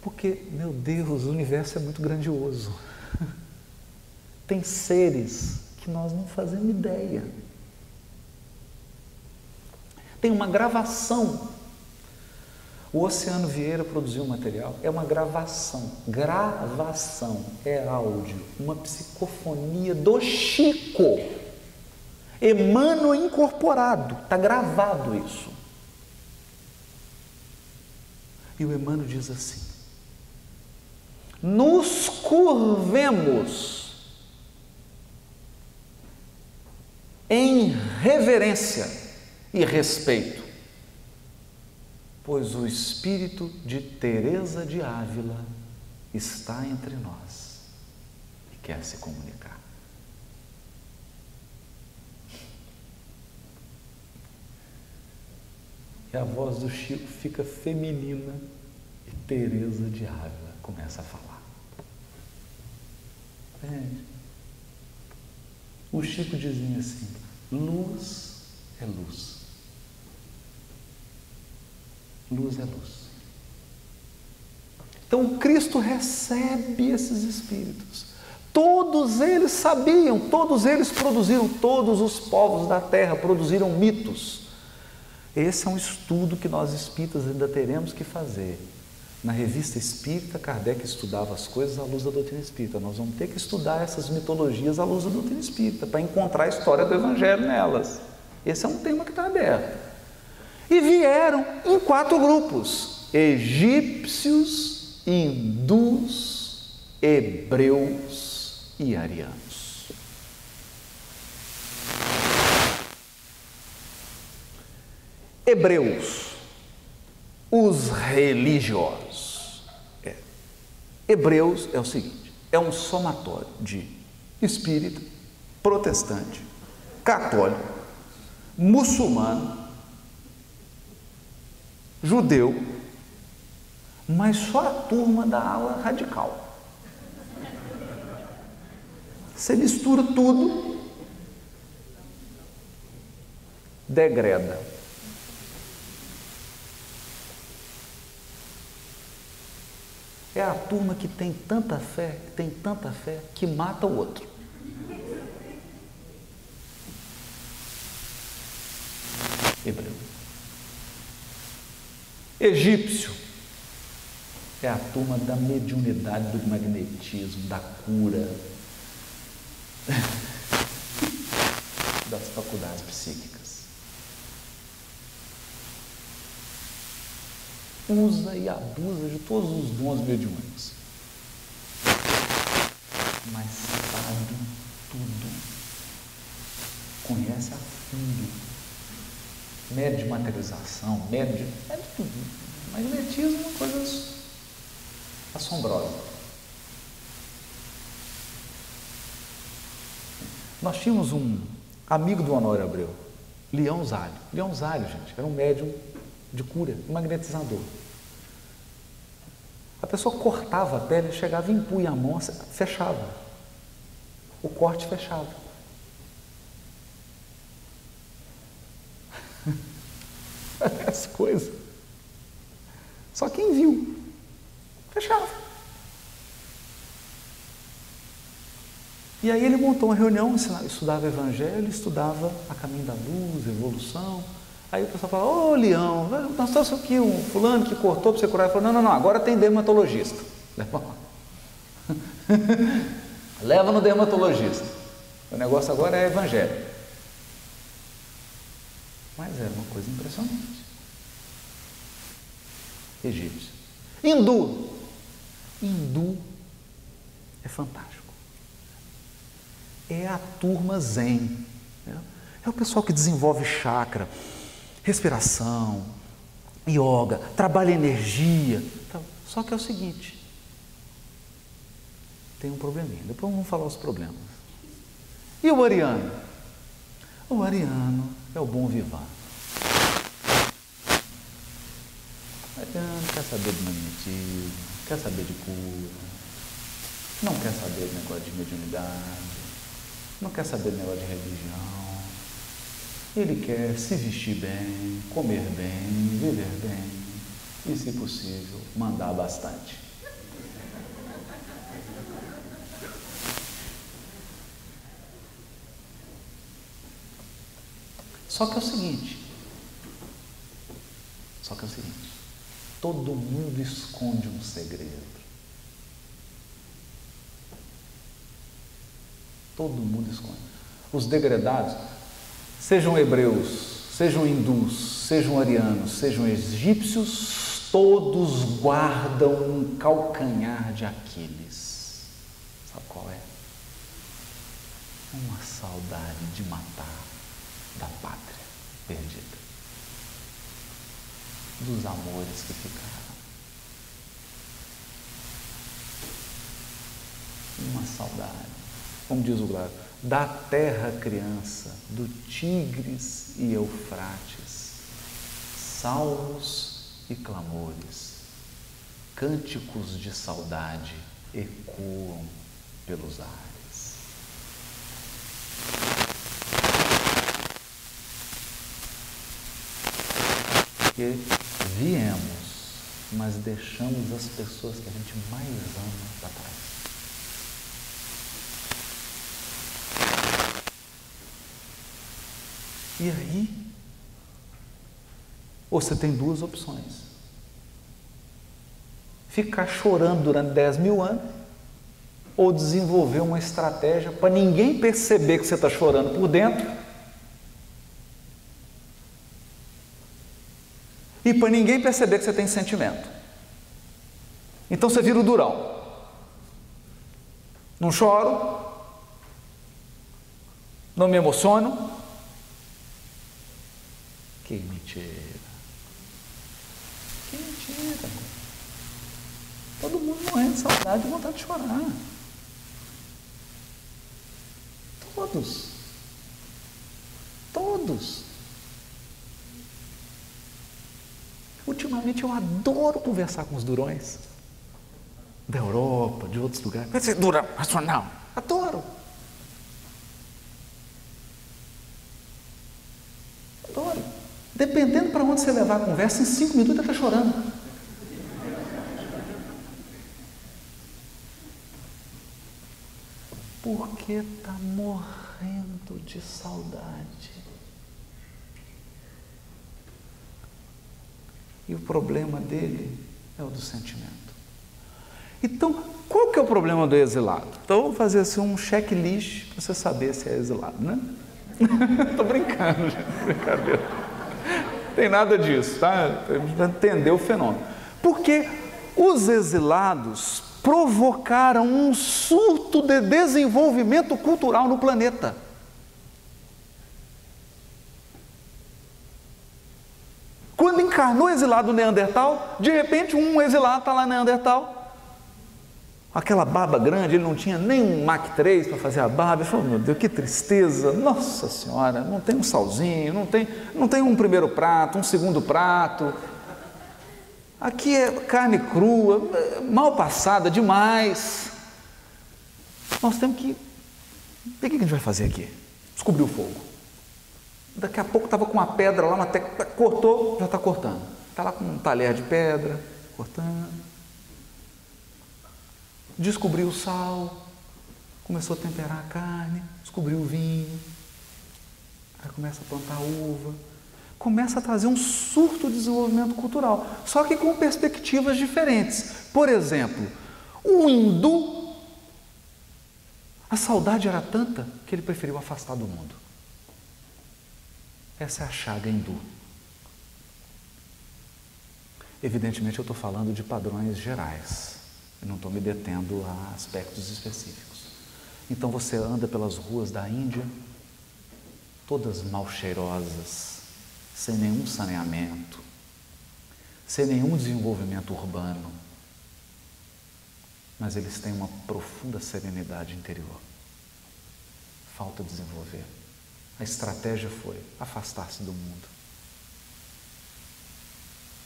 [SPEAKER 1] Porque, meu Deus, o universo é muito grandioso. Tem seres que nós não fazemos ideia. Tem uma gravação. O Oceano Vieira produziu um material, é uma gravação. Gravação é áudio, uma psicofonia do Chico. Emmanuel incorporado, está gravado isso. E o Emmanuel diz assim: nos curvemos em reverência e respeito, pois o espírito de Teresa de Ávila está entre nós. quer se comunicar. E a voz do Chico fica feminina e Teresa de Ávila começa a falar. O Chico dizia assim: luz é luz. Luz é luz. Então Cristo recebe esses espíritos. Todos eles sabiam, todos eles produziram, todos os povos da terra produziram mitos. Esse é um estudo que nós espíritas ainda teremos que fazer. Na Revista Espírita, Kardec estudava as coisas à luz da doutrina espírita. Nós vamos ter que estudar essas mitologias à luz da doutrina espírita, para encontrar a história do Evangelho nelas. Esse é um tema que está aberto. E vieram em 4 grupos: egípcios, hindus, hebreus e arianos. Hebreus, os religiosos. Hebreus é o seguinte: é um somatório de espírita, protestante, católico, muçulmano, judeu, mas só a turma da ala radical. Você mistura tudo, degreda. É a turma que tem tanta fé, que mata o outro. Hebreu. Egípcio é a turma da mediunidade, do magnetismo, da cura, das faculdades psíquicas. Usa e abusa de todos os dons mediúnicos, mas sabe tudo, conhece a fundo, mede de materialização, mede de tudo. Magnetismo é uma coisa assombrosa. Nós tínhamos um amigo do Honório Abreu, Leão Zálio. Leão Zálio, gente, era um médium de cura, um magnetizador. A pessoa cortava a pele, chegava e impunha a mão, fechava. O corte fechava. As coisas. Só quem viu, fechava. E aí ele montou uma reunião, estudava Evangelho, estudava a Caminho da Luz, Evolução. Aí o pessoal fala: ô Leão, nós estamos aqui, um fulano que cortou para você curar. Ele falou: não, agora tem dermatologista. Leva lá. Leva no dermatologista. O negócio agora é Evangelho. Mas era uma coisa impressionante. Egípcio. Hindu. Hindu é fantástico. É a turma zen. É o pessoal que desenvolve chakra, respiração, yoga, trabalha energia. Só que é o seguinte, tem um probleminha, depois vamos falar os problemas. E o ariano? O ariano é o bom vivan. O ariano quer saber de magnetismo, quer saber de cura, não quer saber de negócio de mediunidade, não quer saber de negócio de religião. Ele quer se vestir bem, comer bem, viver bem e, se possível, mandar bastante. Só que é o seguinte, todo mundo esconde um segredo. Todo mundo esconde. Os degradados, sejam hebreus, sejam hindus, sejam arianos, sejam egípcios, todos guardam um calcanhar de Aquiles. Sabe qual é? Uma saudade de matar da pátria perdida, dos amores que ficaram. Uma saudade. como diz o Glado, da terra criança, do Tigres e Eufrates, salmos e clamores, cânticos de saudade ecoam pelos ares. Porque viemos, mas deixamos as pessoas que a gente mais ama para trás. E aí, você tem duas opções: ficar chorando durante 10.000 anos, ou desenvolver uma estratégia para ninguém perceber que você está chorando por dentro e para ninguém perceber que você tem sentimento. Então você vira o durão. Não choro, não me emociono. Que mentira. Que mentira. Todo mundo morrendo de saudade e vontade de chorar. Todos. Todos. Ultimamente eu adoro conversar com os durões da Europa, de outros lugares. Vai ser durão, racional. Adoro. Adoro. Dependendo para onde você levar a conversa, em 5 minutos ele está chorando. Porque está morrendo de saudade. E o problema dele é o do sentimento. Então, qual que é o problema do exilado? Então, eu vou fazer assim um checklist para você saber se é exilado, né? Estou brincando, gente, brincadeira. Não tem nada disso, tá? Para entender o fenômeno. Porque os exilados provocaram um surto de desenvolvimento cultural no planeta. Quando encarnou o exilado Neandertal, de repente um exilado está lá em Neandertal, aquela barba grande, ele não tinha nem um Mach 3 para fazer a barba. Ele falou: meu Deus, que tristeza, nossa senhora, não tem um salzinho, não tem um primeiro prato, um segundo prato. Aqui é carne crua, mal passada demais. Nós temos que... O que a gente vai fazer aqui? Descobrir o fogo. Daqui a pouco estava com uma pedra lá, cortou, já está cortando. Está lá com um talher de pedra, cortando. Descobriu o sal, começou a temperar a carne, descobriu o vinho, aí começa a plantar uva, começa a trazer um surto de desenvolvimento cultural, só que com perspectivas diferentes. Por exemplo, o hindu, a saudade era tanta que ele preferiu afastar do mundo. Essa é a chaga hindu. Evidentemente eu estou falando de padrões gerais. Eu não estou me detendo a aspectos específicos. Então você anda pelas ruas da Índia, todas mal cheirosas, sem nenhum saneamento, sem nenhum desenvolvimento urbano, mas eles têm uma profunda serenidade interior. Falta desenvolver. A estratégia foi afastar-se do mundo.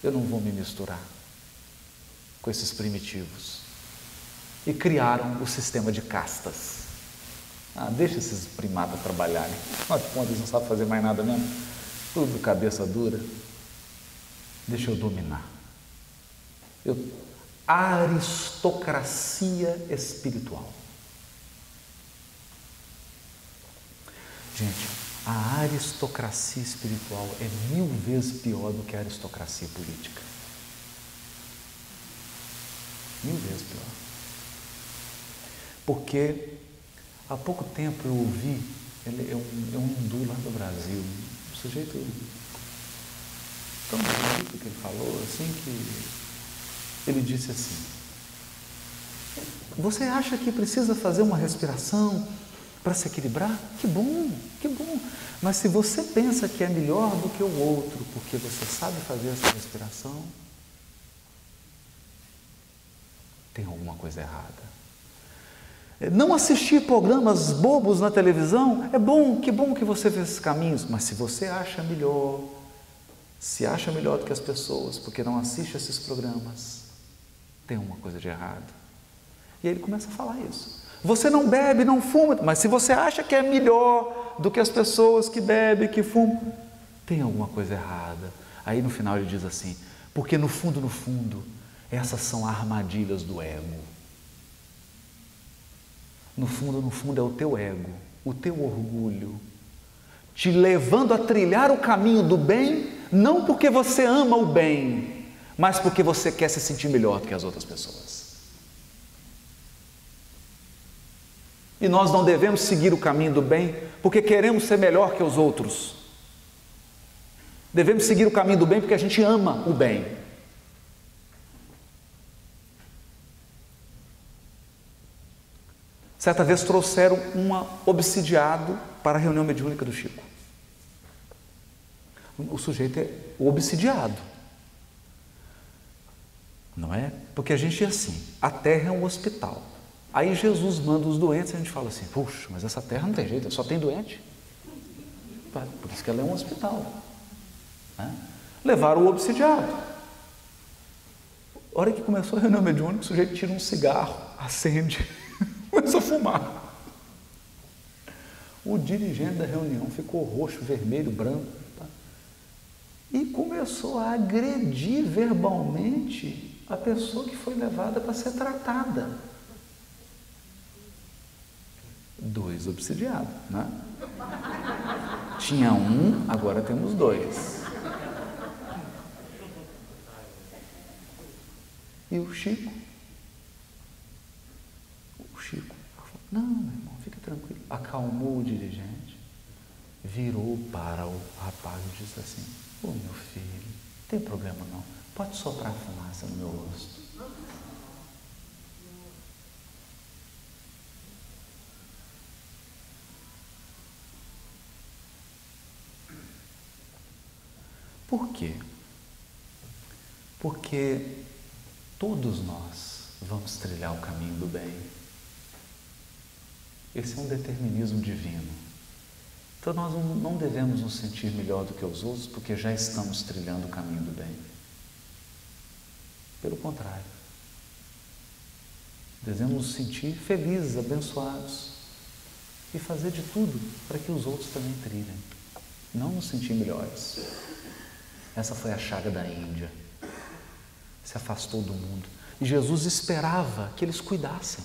[SPEAKER 1] Eu não vou me misturar com esses primitivos. E criaram o sistema de castas. Deixa esses primatas trabalharem. Afinal de contas, eles não sabem fazer mais nada mesmo. Tudo cabeça dura. Deixa eu dominar. Aristocracia espiritual. Gente, a aristocracia espiritual é 1000 vezes pior do que a aristocracia política. 1000 vezes pior. Porque há pouco tempo eu ouvi, ele é um hindu lá do Brasil, um sujeito tão bonito que ele falou, assim, que ele disse assim: você acha que precisa fazer uma respiração para se equilibrar? Que bom, que bom. Mas se você pensa que é melhor do que o outro, porque você sabe fazer essa respiração, tem alguma coisa errada. Não assistir programas bobos na televisão é bom, que bom que você fez esses caminhos, mas se você acha melhor, se acha melhor do que as pessoas, porque não assiste esses programas, tem uma coisa de errado. E aí ele começa a falar isso. Você não bebe, não fuma, mas se você acha que é melhor do que as pessoas que bebem, que fumam, tem alguma coisa errada. Aí no final ele diz assim, porque no fundo, essas são armadilhas do ego. No fundo é o teu ego, o teu orgulho, te levando a trilhar o caminho do bem, não porque você ama o bem, mas porque você quer se sentir melhor do que as outras pessoas. E nós não devemos seguir o caminho do bem porque queremos ser melhor que os outros. Devemos seguir o caminho do bem porque a gente ama o bem. Certa vez trouxeram um obsidiado para a reunião mediúnica do Chico. O sujeito é o obsidiado. Não é? Porque a gente é assim, a terra é um hospital. Aí Jesus manda os doentes e a gente fala assim, puxa, mas essa terra não tem jeito, só tem doente. Por isso que ela é um hospital. Né? Levaram o obsidiado. A hora que começou a reunião mediúnica, o sujeito tira um cigarro, acende, começa a fumar. O dirigente da reunião ficou roxo, vermelho, branco, tá? E começou a agredir verbalmente a pessoa que foi levada para ser tratada. 2 obsidiados, né? Tinha um, agora temos 2. E o Chico falou, não, meu irmão, fica tranquilo. Acalmou o dirigente, virou para o rapaz e disse assim, ô meu filho, não tem problema não, pode soprar fumaça no meu rosto. Por quê? Porque todos nós vamos trilhar o caminho do bem. Esse é um determinismo divino. Então nós não devemos nos sentir melhor do que os outros porque já estamos trilhando o caminho do bem. Pelo contrário. Devemos nos sentir felizes, abençoados e fazer de tudo para que os outros também trilhem. Não nos sentir melhores. Essa foi a chaga da Índia. Se afastou do mundo. E Jesus esperava que eles cuidassem,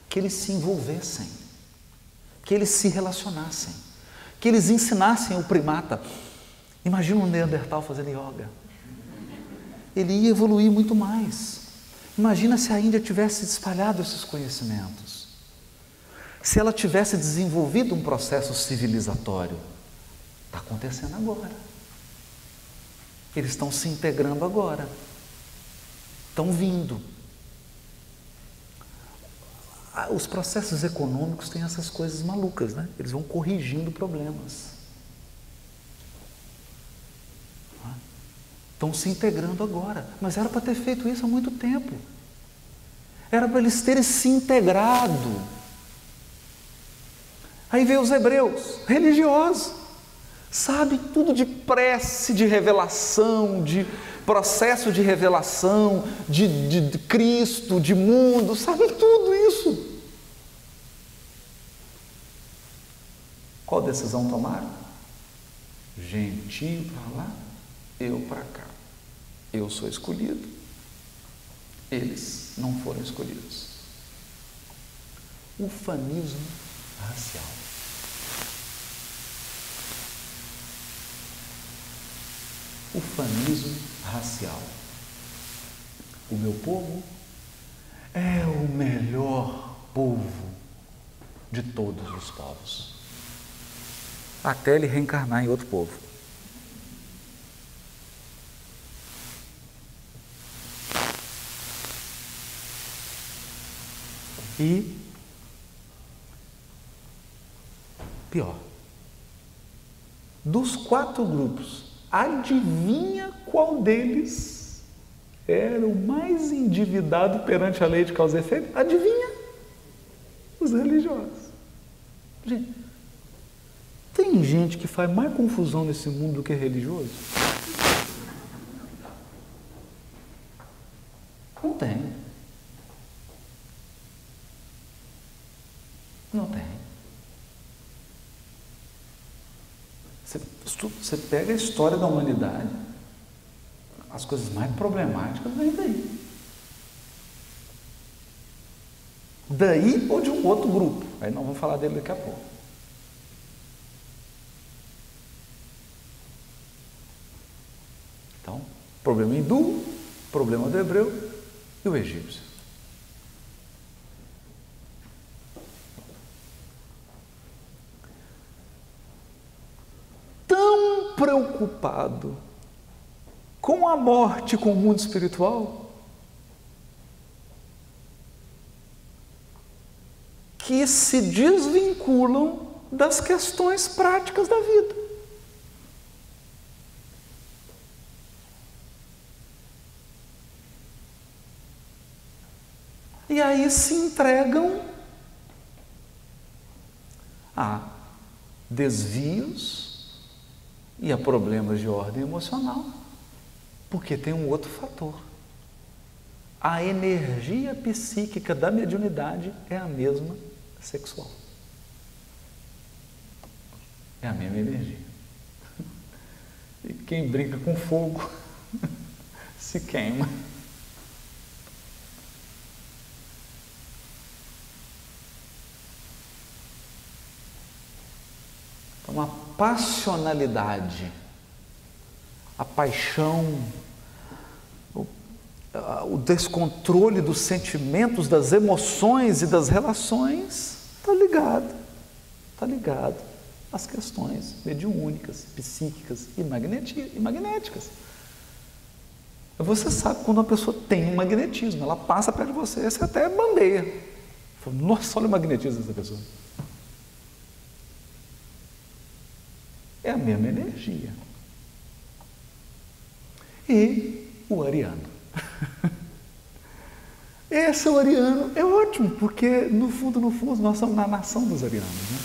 [SPEAKER 1] que eles se envolvessem, que eles se relacionassem, que eles ensinassem o primata. Imagina um Neandertal fazendo yoga. Ele ia evoluir muito mais. Imagina se a Índia tivesse espalhado esses conhecimentos. Se ela tivesse desenvolvido um processo civilizatório. Está acontecendo agora. Eles estão se integrando agora. Estão vindo. Os processos econômicos têm essas coisas malucas, né? Eles vão corrigindo problemas. Estão se integrando agora. Mas era para ter feito isso há muito tempo. Era para eles terem se integrado. Aí veio os hebreus, religiosos. Sabe tudo de prece, de revelação, de processo de revelação, de Cristo, de mundo, sabe tudo isso. Qual decisão tomaram? Gentio para lá, eu para cá. Eu sou escolhido, eles não foram escolhidos. Ufanismo racial. Ufanismo racial. O meu povo é o melhor povo de todos os povos. Até ele reencarnar em outro povo. E pior, dos 4 grupos, adivinha qual deles era o mais endividado perante a lei de causa e efeito? Adivinha? Os religiosos. Gente, tem gente que faz mais confusão nesse mundo do que religioso? Não tem. Não tem. Você pega a história da humanidade, as coisas mais problemáticas vêm daí. Daí ou de um outro grupo. Aí nós vamos falar dele daqui a pouco. Então, problema hindu, problema do hebreu e o egípcio. Tão preocupado com a morte, com o mundo espiritual, que se desvinculam das questões práticas da vida. E aí se entregam a desvios e a problemas de ordem emocional, porque tem um outro fator. A energia psíquica da mediunidade é a mesma sexual. É a mesma energia. E quem brinca com fogo se queima. Então, a passionalidade, a paixão, o descontrole dos sentimentos, das emoções e das relações está ligado às questões mediúnicas, psíquicas e magnéticas. Você sabe quando uma pessoa tem um magnetismo, ela passa perto de você, você até bandeia. Nossa, olha o magnetismo dessa pessoa. É a mesma energia. E o ariano. Esse é o ariano, é ótimo, porque no fundo, nós somos na nação dos arianos, né?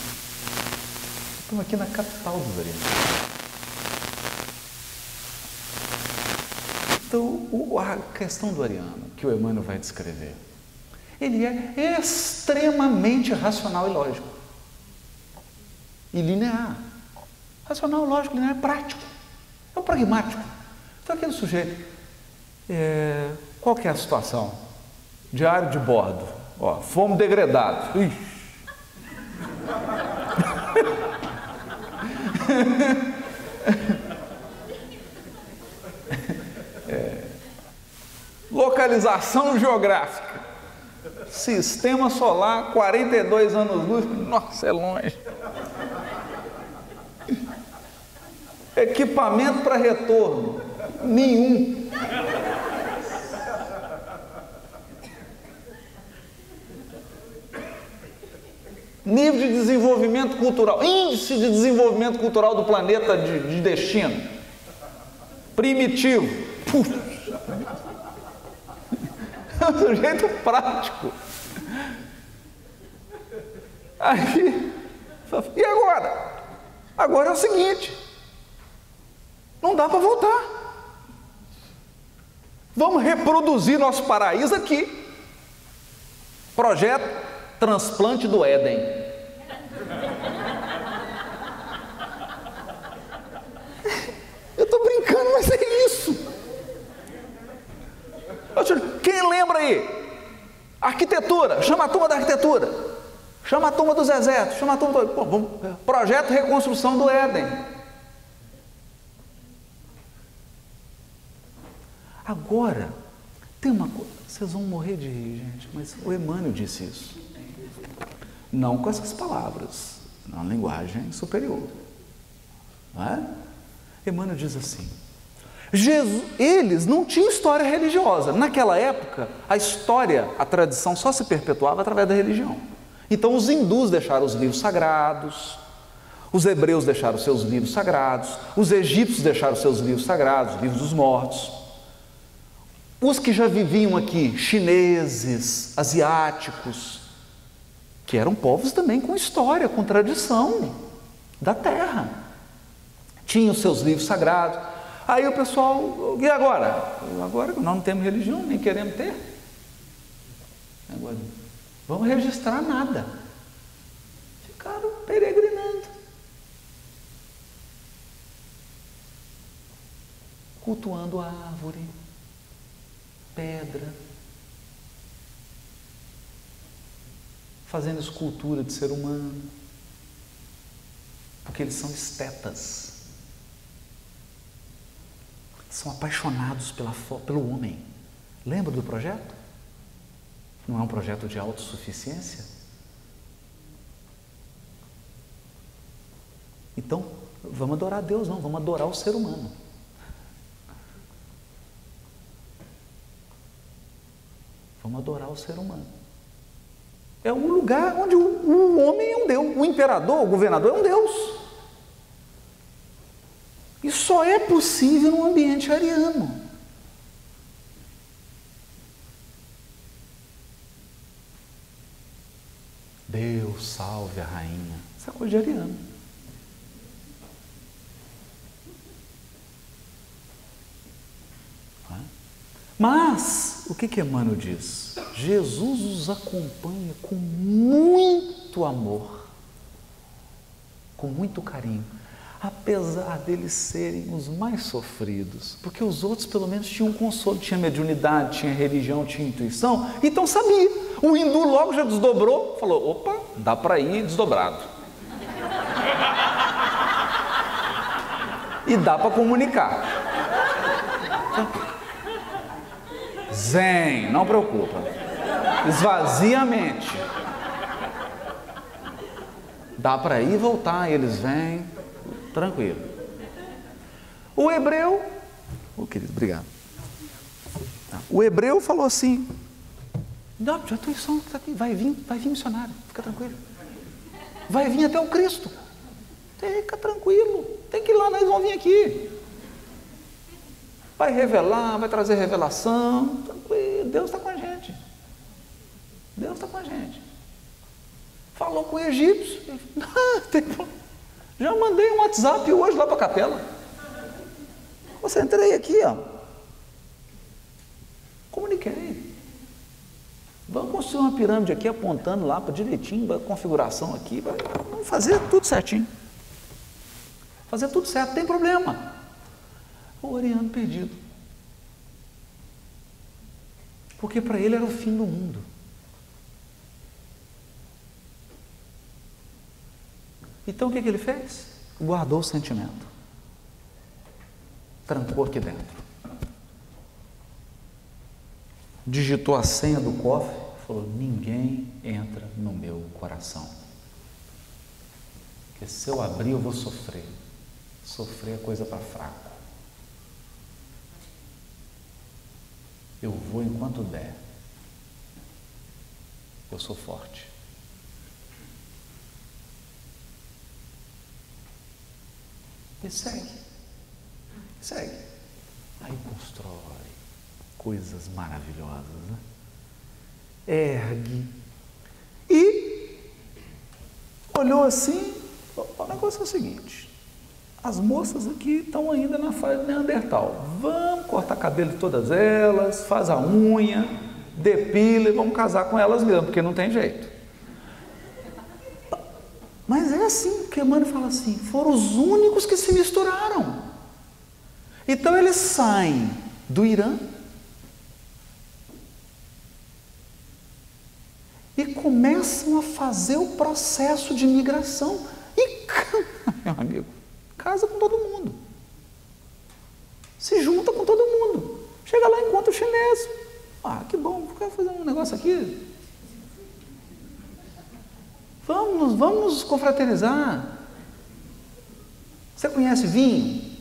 [SPEAKER 1] Estamos aqui na capital dos arianos. Então, a questão do ariano, que o Emmanuel vai descrever, ele é extremamente racional e lógico. E linear. Racional, lógico, linear, prático. É o pragmático. Então, aquele sujeito, qual que é a situação? Diário de bordo. Ó, fomos degradados. Localização geográfica. Sistema solar, 42 anos-luz. Nossa, é longe. Equipamento para retorno. Nenhum. Nível de desenvolvimento cultural, índice de desenvolvimento cultural do planeta de destino. Primitivo. É um sujeito prático. Aí, e agora? Agora é o seguinte, não dá para voltar. Vamos reproduzir nosso paraíso aqui. Projeto Transplante do Éden. Eu estou brincando, mas é isso. Quem lembra aí? Arquitetura, chama a turma da arquitetura, chama a turma dos exércitos, chama a turma do... Projeto Reconstrução do Éden. Agora, tem uma coisa, vocês vão morrer de rir, gente, mas o Emmanuel disse isso. Não com essas palavras, na linguagem superior. Não é? Emmanuel diz assim, eles não tinham história religiosa. Naquela época, a história, a tradição só se perpetuava através da religião. Então, os hindus deixaram os livros sagrados, os hebreus deixaram seus livros sagrados, os egípcios deixaram seus livros sagrados, os livros dos mortos. Os que já viviam aqui, chineses, asiáticos, que eram povos também com história, com tradição da terra. Tinham seus livros sagrados. Aí o pessoal, e agora? Agora nós não temos religião, nem queremos ter. Agora, vamos registrar nada. Ficaram peregrinando. Cultuando árvore, pedra, fazendo escultura de ser humano, porque eles são estetas, são apaixonados pelo homem. Lembra do projeto? Não é um projeto de autossuficiência? Então, vamos adorar a Deus, não, vamos adorar o ser humano. Vamos adorar o ser humano. É um lugar onde o homem é um Deus, o imperador, o governador é um Deus. E só é possível num ambiente ariano. Deus salve a rainha. Essa coisa de ariano. Mas, o que Emmanuel diz? Jesus os acompanha com muito amor, com muito carinho, apesar deles serem os mais sofridos, porque os outros pelo menos tinham consolo, tinha mediunidade, tinha religião, tinha intuição, então sabia. O hindu logo já desdobrou, falou, opa, dá para ir desdobrado. E dá para comunicar. Zen, não preocupa. Esvazia a mente. Dá para ir e voltar, eles vêm, tranquilo. O hebreu, querido, obrigado. O hebreu falou assim, não, já estou está aqui, vai vir missionário, fica tranquilo. Vai vir até o Cristo. Fica tranquilo, tem que ir lá, nós vamos vir aqui. Vai revelar, vai trazer revelação, tranquilo, Deus está com a gente. Deus está com a gente. Falou com o egípcio, já mandei um WhatsApp hoje lá para a capela. Você entrei aqui, ó. Comuniquei. Vamos construir uma pirâmide aqui, apontando lá para direitinho, a configuração aqui, vamos fazer tudo certinho. Fazer tudo certo, tem problema. O ariano perdido. Porque para ele era o fim do mundo. Então o que ele fez? Guardou o sentimento. Trancou aqui dentro. Digitou a senha do cofre, falou, ninguém entra no meu coração. Porque se eu abrir eu vou sofrer. Sofrer é coisa para fraco. Eu vou enquanto der. Eu sou forte. E segue. Segue. Aí constrói coisas maravilhosas, né? Ergue. E olhou assim, o negócio é o seguinte, as moças aqui estão ainda na fase neandertal, vamos cortar cabelo de todas elas, faz a unha, depila e vamos casar com elas mesmo, porque não tem jeito. Mas é assim, porque Emmanuel fala assim, foram os únicos que se misturaram. Então eles saem do Irã e começam a fazer o processo de migração. E, meu amigo, casa com todo mundo. Se junta com todo mundo. Chega lá e encontra o chinês. Ah, que bom, vou fazer um negócio aqui. Vamos confraternizar. Você conhece vinho?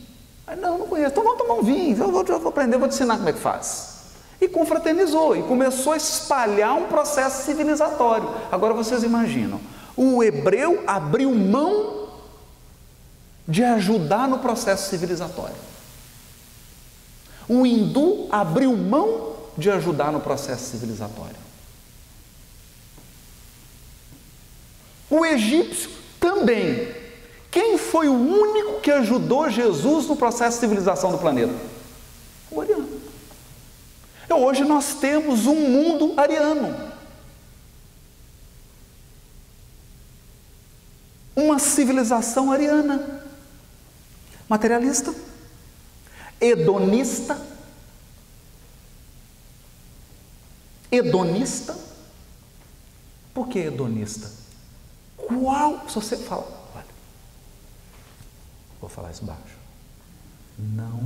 [SPEAKER 1] Não conheço. Então vamos tomar um vinho. Eu vou aprender, vou te ensinar como é que faz. E confraternizou, e começou a espalhar um processo civilizatório. Agora vocês imaginam, o hebreu abriu mão de ajudar no processo civilizatório. O hindu abriu mão de ajudar no processo civilizatório. O egípcio também. Quem foi o único que ajudou Jesus no processo de civilização do planeta? O ariano. Então, hoje nós temos um mundo ariano. Uma civilização ariana. Materialista. Hedonista. Hedonista. Por que hedonista? Se você fala, olha, vou falar isso baixo. Não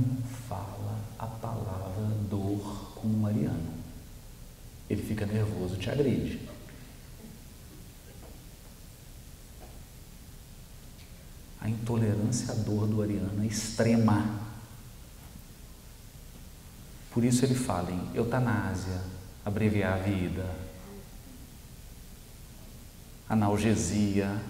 [SPEAKER 1] fala a palavra dor com um ariano. Ele fica nervoso, te agride. A intolerância à dor do ariano é extrema. Por isso ele fala em eutanásia, abreviar a vida, analgesia.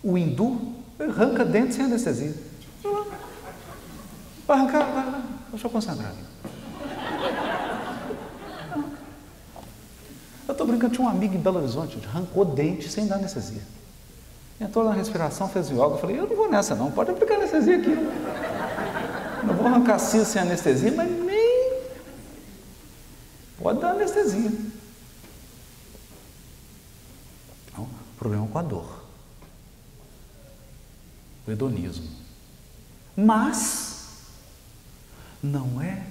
[SPEAKER 1] O hindu arranca dente sem anestesia. Vai arrancar, vai. Deixa eu concentrar aqui. Eu estou brincando, tinha um amigo em Belo Horizonte, arrancou dente sem dar anestesia. Entrou na respiração, fez yoga, eu falei, eu não vou nessa não, pode aplicar anestesia aqui. Não vou arrancar cio sem anestesia, mas nem pode dar anestesia. Não, problema com a dor. O hedonismo. Mas não é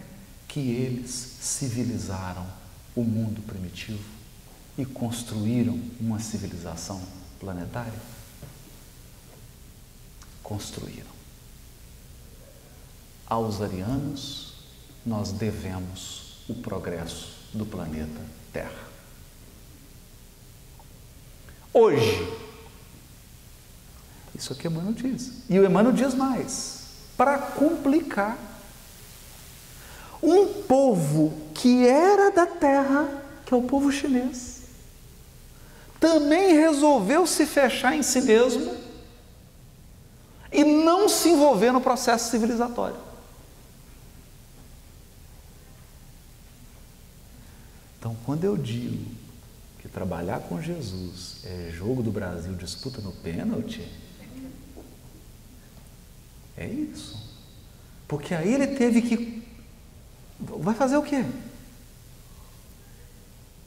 [SPEAKER 1] que eles civilizaram o mundo primitivo e construíram uma civilização planetária? Construíram. Aos arianos nós devemos o progresso do planeta Terra. Hoje, isso aqui Emmanuel diz, e o Emmanuel diz mais, para complicar, um povo que era da terra, que é o povo chinês, também resolveu se fechar em si mesmo e não se envolver no processo civilizatório. Então, quando eu digo que trabalhar com Jesus é jogo do Brasil, disputa no pênalti, é isso. Porque aí ele teve que... Vai fazer o quê?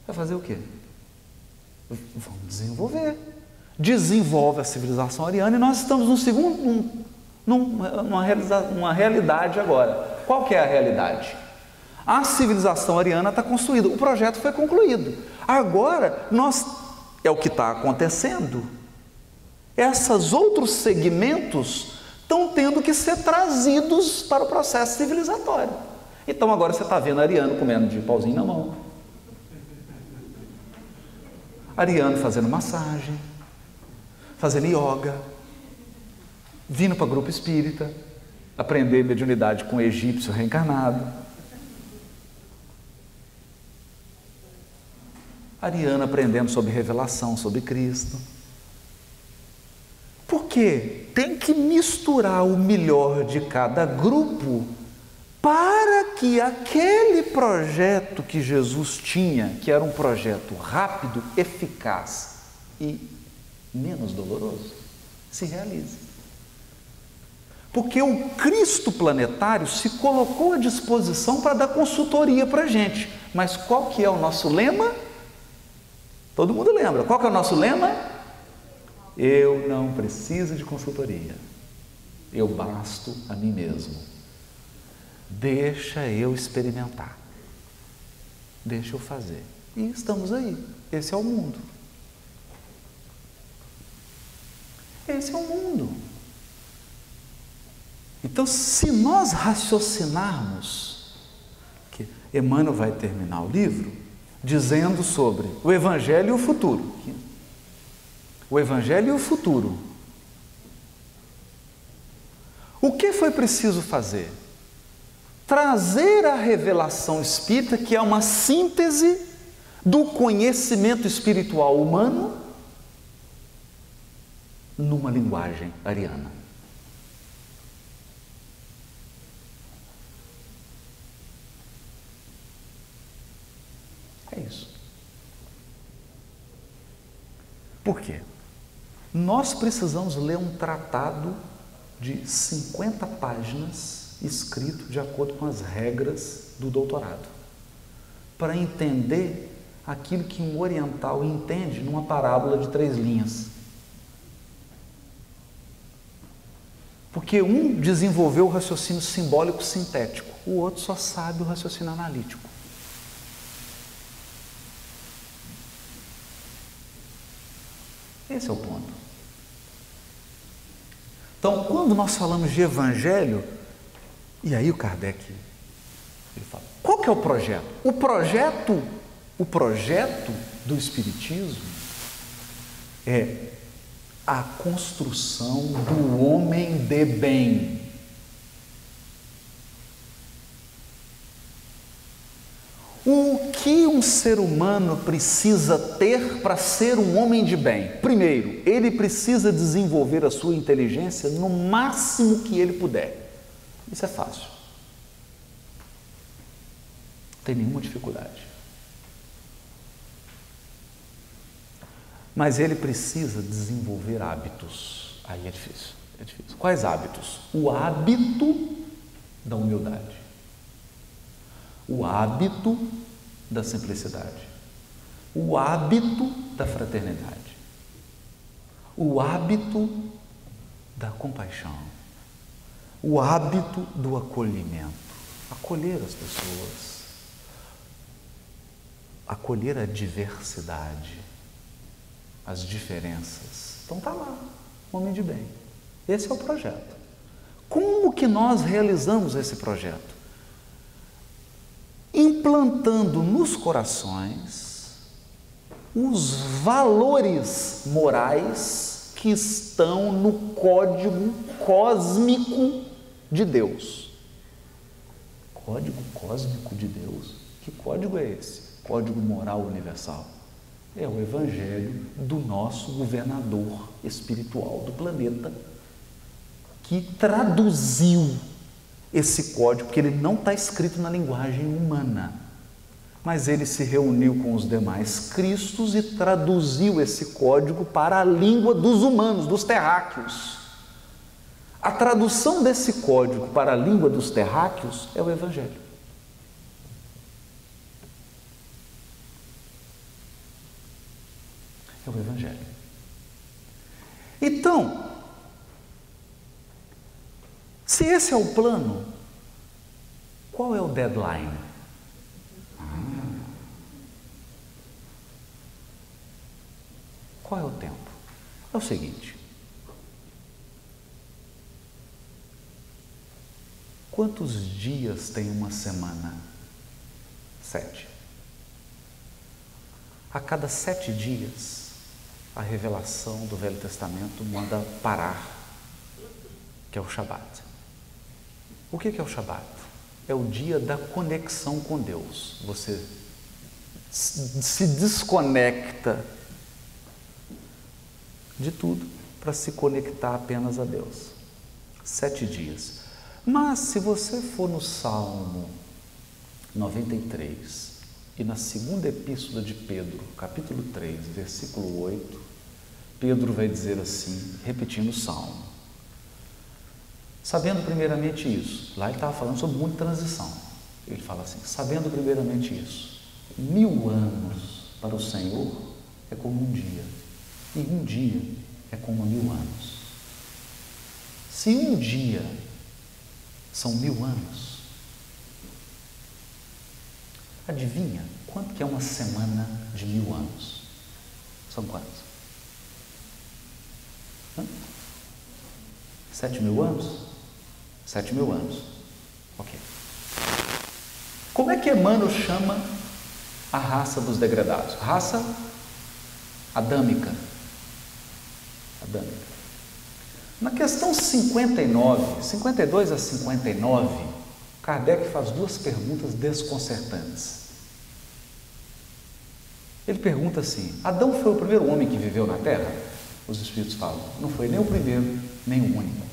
[SPEAKER 1] Vai fazer o quê? Vamos desenvolver. Desenvolve a civilização ariana e nós estamos numa realidade agora. Qual que é a realidade? A civilização ariana está construída, o projeto foi concluído. Agora, é o que está acontecendo. Esses outros segmentos estão tendo que ser trazidos para o processo civilizatório. Então agora você está vendo ariano comendo de pauzinho na mão, ariano fazendo massagem, fazendo yoga, vindo para grupo espírita, aprender mediunidade com o egípcio reencarnado, ariano aprendendo sobre revelação, sobre Cristo. Por quê? Tem que misturar o melhor de cada grupo para que aquele projeto que Jesus tinha, que era um projeto rápido, eficaz e menos doloroso, se realize. Porque o Cristo planetário se colocou à disposição para dar consultoria para a gente. Mas qual que é o nosso lema? Todo mundo lembra. Qual que é o nosso lema? Eu não preciso de consultoria. Eu basto a mim mesmo. Deixa eu experimentar. Deixa eu fazer. E estamos aí. Esse é o mundo. Esse é o mundo. Então, se nós raciocinarmos, que Emmanuel vai terminar o livro dizendo sobre o Evangelho e o futuro. O Evangelho e o futuro. O que foi preciso fazer? Trazer a revelação espírita, que é uma síntese do conhecimento espiritual humano, numa linguagem ariana. Por quê? Nós precisamos ler um tratado de 50 páginas escrito de acordo com as regras do doutorado, para entender aquilo que um oriental entende numa parábola de 3 linhas. Porque um desenvolveu o raciocínio simbólico sintético, o outro só sabe o raciocínio analítico. Esse é o ponto. Então, quando nós falamos de evangelho, e aí o Kardec, ele fala, qual que é o projeto? O projeto do Espiritismo é a construção do homem de bem. O que um ser humano precisa ter para ser um homem de bem? Primeiro, ele precisa desenvolver a sua inteligência no máximo que ele puder. Isso é fácil. Não tem nenhuma dificuldade. Mas ele precisa desenvolver hábitos. Aí é difícil, é difícil. Quais hábitos? O hábito da humildade. O hábito da simplicidade, o hábito da fraternidade, o hábito da compaixão, o hábito do acolhimento, acolher as pessoas, acolher a diversidade, as diferenças. Então está lá, homem de bem. Esse é o projeto. Como que nós realizamos esse projeto? Implantando nos corações os valores morais que estão no código cósmico de Deus. Código cósmico de Deus? Que código é esse? Código moral universal. É o Evangelho do nosso governador espiritual do planeta, que traduziu esse código, que ele não está escrito na linguagem humana, mas ele se reuniu com os demais cristos e traduziu esse código para a língua dos humanos, dos terráqueos. A tradução desse código para a língua dos terráqueos é o Evangelho. É o Evangelho. Então, se esse é o plano, qual é o deadline? Qual é o tempo? É o seguinte: quantos dias tem uma semana? 7. A cada 7 dias, a revelação do Velho Testamento manda parar, que é o Shabat. O que é o Shabat? É o dia da conexão com Deus. Você se desconecta de tudo para se conectar apenas a Deus. 7 dias. Mas se você for no Salmo 93 e na segunda epístola de Pedro, capítulo 3, versículo 8, Pedro vai dizer assim, repetindo o Salmo: sabendo primeiramente isso, lá ele estava falando sobre muita transição, ele fala assim, sabendo primeiramente isso, 1000 anos para o Senhor é como um dia, e um dia é como 1000 anos. Se um dia são 1000 anos, adivinha quanto que é uma semana de 1000 anos? São quantos? 7.000 anos? 7.000 anos. Ok. Como é que Emmanuel chama a raça dos degradados? Raça adâmica. Adâmica. Na questão 52 a 59, Kardec faz 2 perguntas desconcertantes. Ele pergunta assim: Adão foi o primeiro homem que viveu na Terra? Os Espíritos falam: não foi nem o primeiro, nem o único.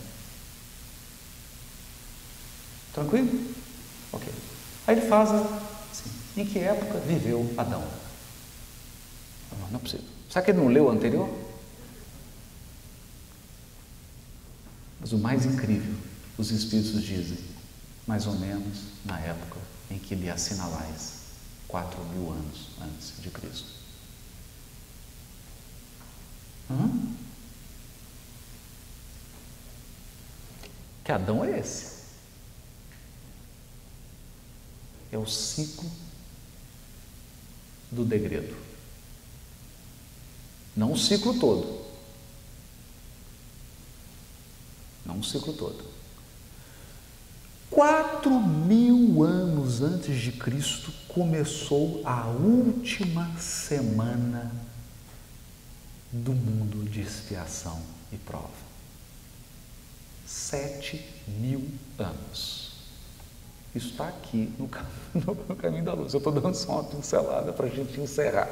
[SPEAKER 1] Tranquilo? Ok. Aí ele faz assim: em que época viveu Adão? Não é possível. Será que ele não leu o anterior? Mas o mais incrível, os Espíritos dizem, mais ou menos na época em que lhe assinalais, 4.000 anos antes de Cristo. Que Adão é esse? É o ciclo do degredo. Não o ciclo todo. Não o ciclo todo. 4.000 anos antes de Cristo começou a última semana do mundo de expiação e prova. 7.000 anos. Isso está aqui no caminho da luz. Eu estou dando só uma pincelada para a gente encerrar.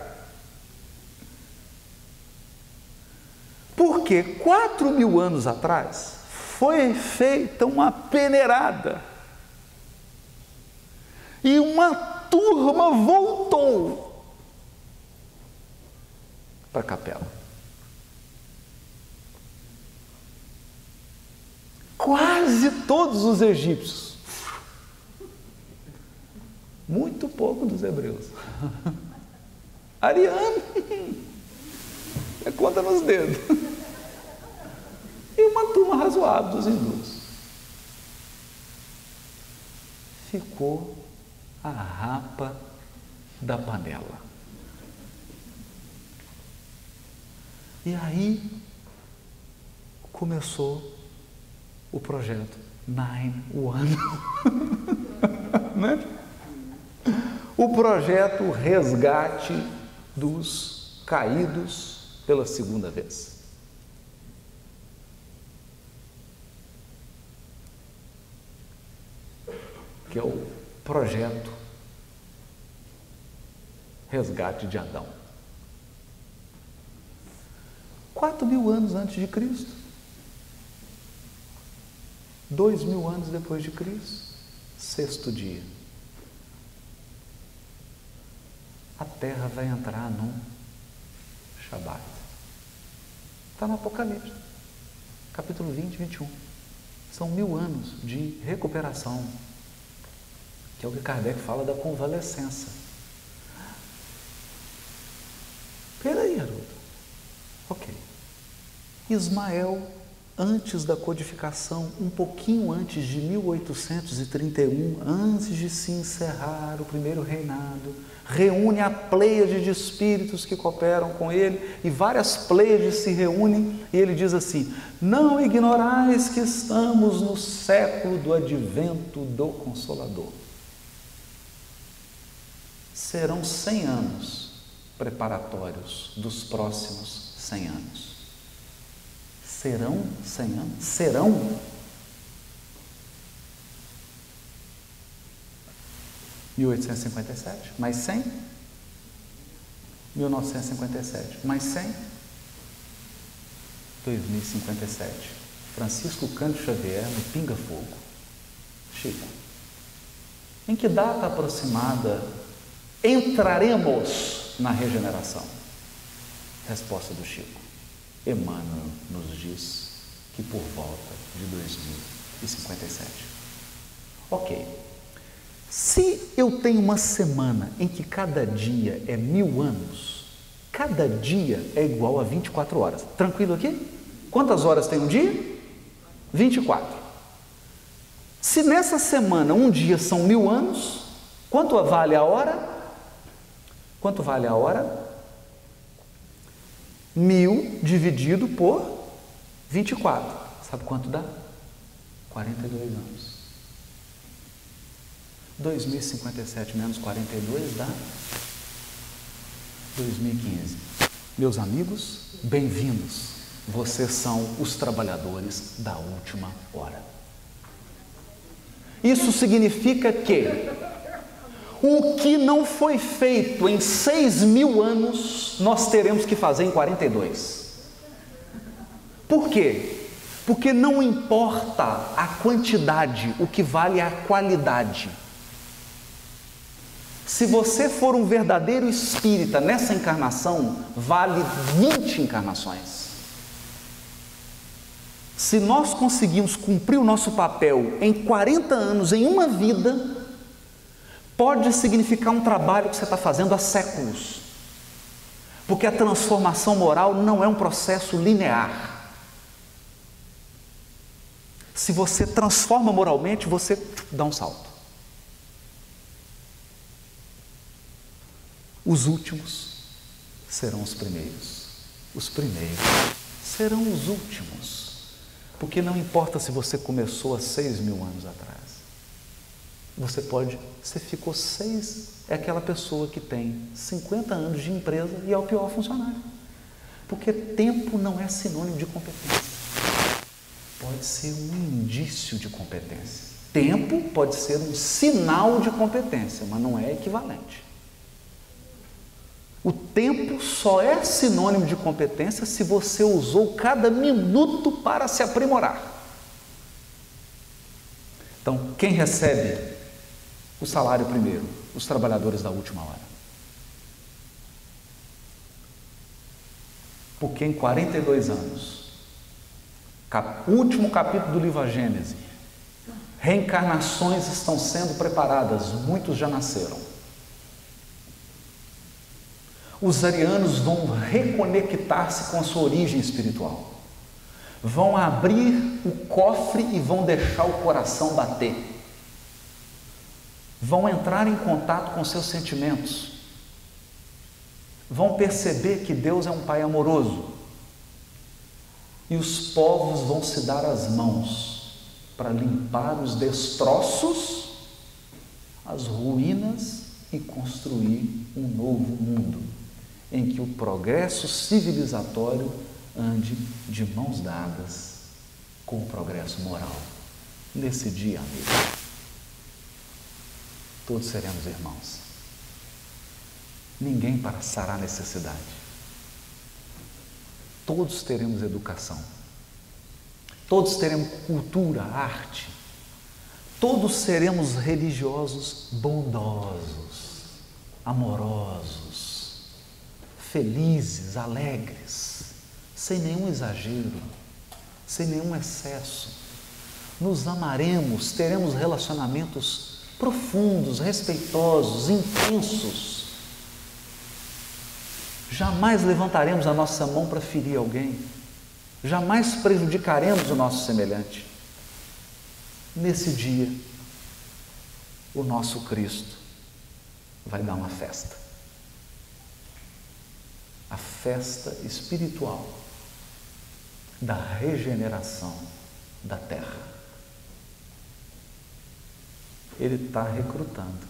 [SPEAKER 1] Porque 4.000 anos atrás foi feita uma peneirada e uma turma voltou para a capela. Quase todos os egípcios, muito pouco dos hebreus. Ariano, é conta nos dedos. E uma turma razoável dos hindus. Ficou a rapa da panela. E aí começou o projeto 911, né? O projeto Resgate dos Caídos pela segunda vez. Que é o projeto Resgate de Adão. 4.000 anos antes de Cristo, 2.000 anos depois de Cristo, sexto dia. A Terra vai entrar num Shabat. Está no Apocalipse, capítulo 20, 21. São 1.000 anos de recuperação, que é o que Kardec fala da convalescença. Espera aí, Haroldo. Ok. Ismael, antes da codificação, um pouquinho antes de 1831, antes de se encerrar o primeiro reinado, reúne a pleiade de espíritos que cooperam com ele, e várias pleiades se reúnem, e ele diz assim: não ignorais que estamos no século do advento do Consolador. Serão 100 anos preparatórios dos próximos 100 anos. Serão 100 anos? Serão? 1857, mais 100? 1957, mais 100? 2057. Francisco Cândido Xavier no Pinga Fogo. Chico, em que data aproximada entraremos na regeneração? Resposta do Chico: Emmanuel nos diz que por volta de 2057. Ok. Se eu tenho uma semana em que cada dia é 1.000 anos, cada dia é igual a 24 horas. Tranquilo aqui? Quantas horas tem um dia? 24. Se nessa semana um dia são 1.000 anos, quanto vale a hora? Quanto vale a hora? 1.000 dividido por 24. Sabe quanto dá? 42 anos. 2057 menos 42 dá 2015. Meus amigos, bem-vindos. Vocês são os trabalhadores da última hora. Isso significa que o que não foi feito em 6.000 anos, nós teremos que fazer em 42. Por quê? Porque não importa a quantidade, o que vale é a qualidade. Se você for um verdadeiro espírita nessa encarnação, vale 20 encarnações. Se nós conseguimos cumprir o nosso papel em 40 anos, em uma vida, pode significar um trabalho que você está fazendo há séculos. Porque a transformação moral não é um processo linear. Se você transforma moralmente, você dá um salto. Os últimos serão os primeiros. Os primeiros serão os últimos. Porque não importa se você começou há 6.000 anos atrás. Você ficou 6, é aquela pessoa que tem 50 anos de empresa e é o pior funcionário. Porque tempo não é sinônimo de competência. Pode ser um indício de competência. Tempo pode ser um sinal de competência, mas não é equivalente. O tempo só é sinônimo de competência se você usou cada minuto para se aprimorar. Então, quem recebe o salário primeiro? Os trabalhadores da última hora. Porque em 42 anos, último capítulo do livro A Gênese, reencarnações estão sendo preparadas, muitos já nasceram. Os arianos vão reconectar-se com a sua origem espiritual. Vão abrir o cofre e vão deixar o coração bater. Vão entrar em contato com seus sentimentos. Vão perceber que Deus é um Pai amoroso. E os povos vão se dar as mãos para limpar os destroços, as ruínas e construir um novo mundo, em que o progresso civilizatório ande de mãos dadas com o progresso moral. Nesse dia, amigo, todos seremos irmãos. Ninguém passará necessidade. Todos teremos educação. Todos teremos cultura, arte. Todos seremos religiosos bondosos, amorosos, felizes, alegres, sem nenhum exagero, sem nenhum excesso. Nos amaremos, teremos relacionamentos profundos, respeitosos, intensos. Jamais levantaremos a nossa mão para ferir alguém. Jamais prejudicaremos o nosso semelhante. Nesse dia, o nosso Cristo vai dar uma festa. A festa espiritual da regeneração da terra. Ele está recrutando,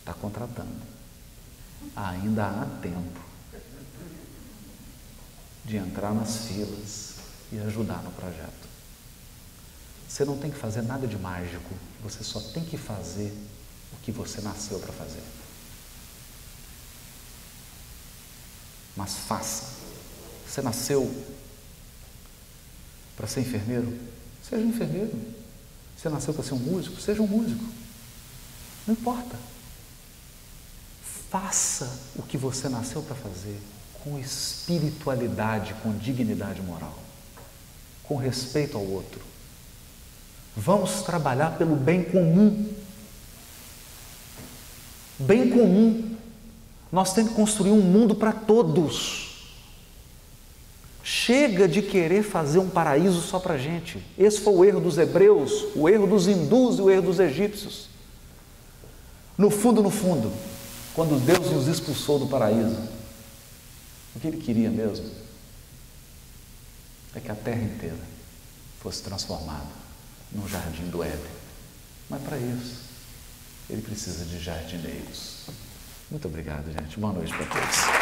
[SPEAKER 1] está contratando. Ainda há tempo de entrar nas filas e ajudar no projeto. Você não tem que fazer nada de mágico, você só tem que fazer o que você nasceu para fazer. Mas faça. Você nasceu para ser enfermeiro? Seja um enfermeiro. Você nasceu para ser um músico? Seja um músico. Não importa. Faça o que você nasceu para fazer, com espiritualidade, com dignidade moral, com respeito ao outro. Vamos trabalhar pelo bem comum. Bem comum. Nós temos que construir um mundo para todos. Chega de querer fazer um paraíso só para a gente. Esse foi o erro dos hebreus, o erro dos hindus e o erro dos egípcios. No fundo, quando Deus nos expulsou do paraíso, o que Ele queria mesmo é que a terra inteira fosse transformada num jardim do Éden. Mas para isso, Ele precisa de jardineiros. Muito obrigado, gente. Boa noite para todos.